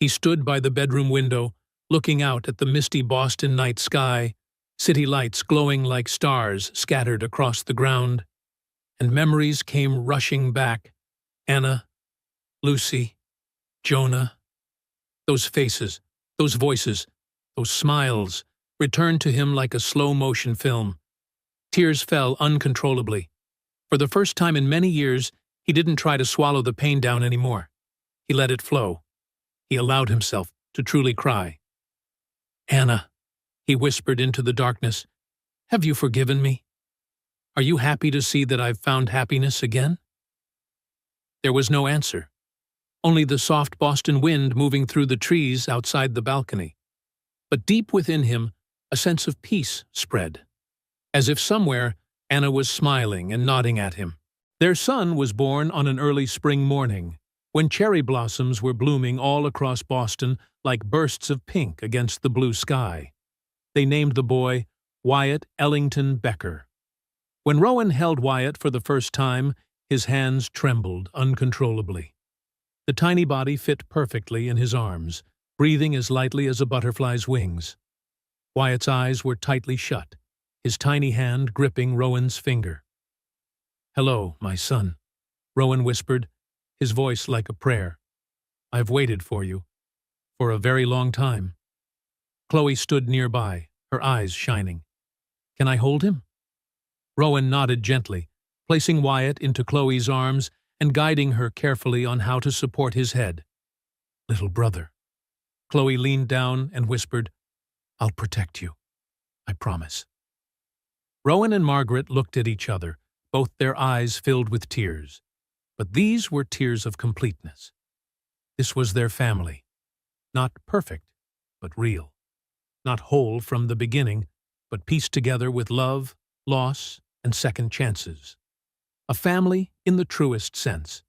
A: He stood by the bedroom window, looking out at the misty Boston night sky, city lights glowing like stars scattered across the ground, and memories came rushing back. Anna, Lucy, Jonah. Those faces, those voices, those smiles returned to him like a slow-motion film. Tears fell uncontrollably. For the first time in many years, he didn't try to swallow the pain down anymore. He let it flow. He allowed himself to truly cry. "Anna," he whispered into the darkness, "have you forgiven me? Are you happy to see that I've found happiness again?" There was no answer, only the soft Boston wind moving through the trees outside the balcony. But deep within him, a sense of peace spread. As if somewhere, Anna was smiling and nodding at him. Their son was born on an early spring morning, when cherry blossoms were blooming all across Boston like bursts of pink against the blue sky. They named the boy Wyatt Ellington Becker. When Rowan held Wyatt for the first time, his hands trembled uncontrollably. The tiny body fit perfectly in his arms, breathing as lightly as a butterfly's wings. Wyatt's eyes were tightly shut, his tiny hand gripping Rowan's finger. "Hello, my son," Rowan whispered, his voice like a prayer. "I've waited for you, for a very long time." Chloe stood nearby, her eyes shining. "Can I hold him?" Rowan nodded gently, placing Wyatt into Chloe's arms and guiding her carefully on how to support his head. "Little brother." Chloe leaned down and whispered, "I'll protect you. I promise." Rowan and Margaret looked at each other, both their eyes filled with tears. But these were tears of completeness. This was their family. Not perfect, but real. Not whole from the beginning, but pieced together with love, loss, and second chances. A family in the truest sense.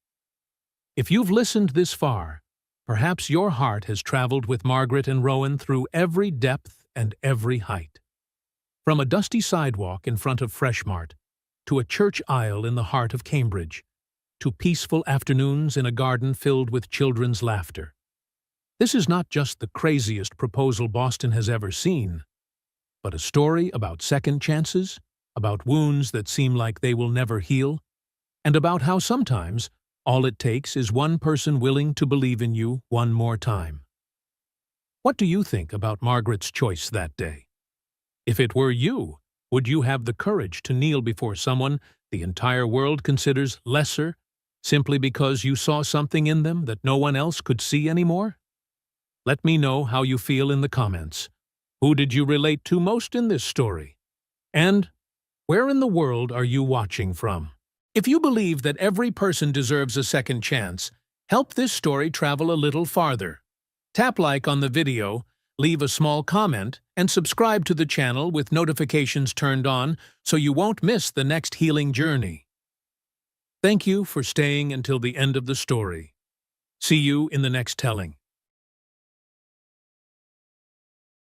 A: If you've listened this far, perhaps your heart has traveled with Margaret and Rowan through every depth and every height. From a dusty sidewalk in front of Freshmart, to a church aisle in the heart of Cambridge, to peaceful afternoons in a garden filled with children's laughter. This is not just the craziest proposal Boston has ever seen, but a story about second chances, about wounds that seem like they will never heal, and about how sometimes all it takes is one person willing to believe in you one more time. What do you think about Margaret's choice that day? If it were you, would you have the courage to kneel before someone the entire world considers lesser, simply because you saw something in them that no one else could see anymore? Let me know how you feel in the comments. Who did you relate to most in this story? And where in the world are you watching from? If you believe that every person deserves a second chance, help this story travel a little farther. Tap like on the video, leave a small comment, and subscribe to the channel with notifications turned on so you won't miss the next healing journey. Thank you for staying until the end of the story. See you in the next telling.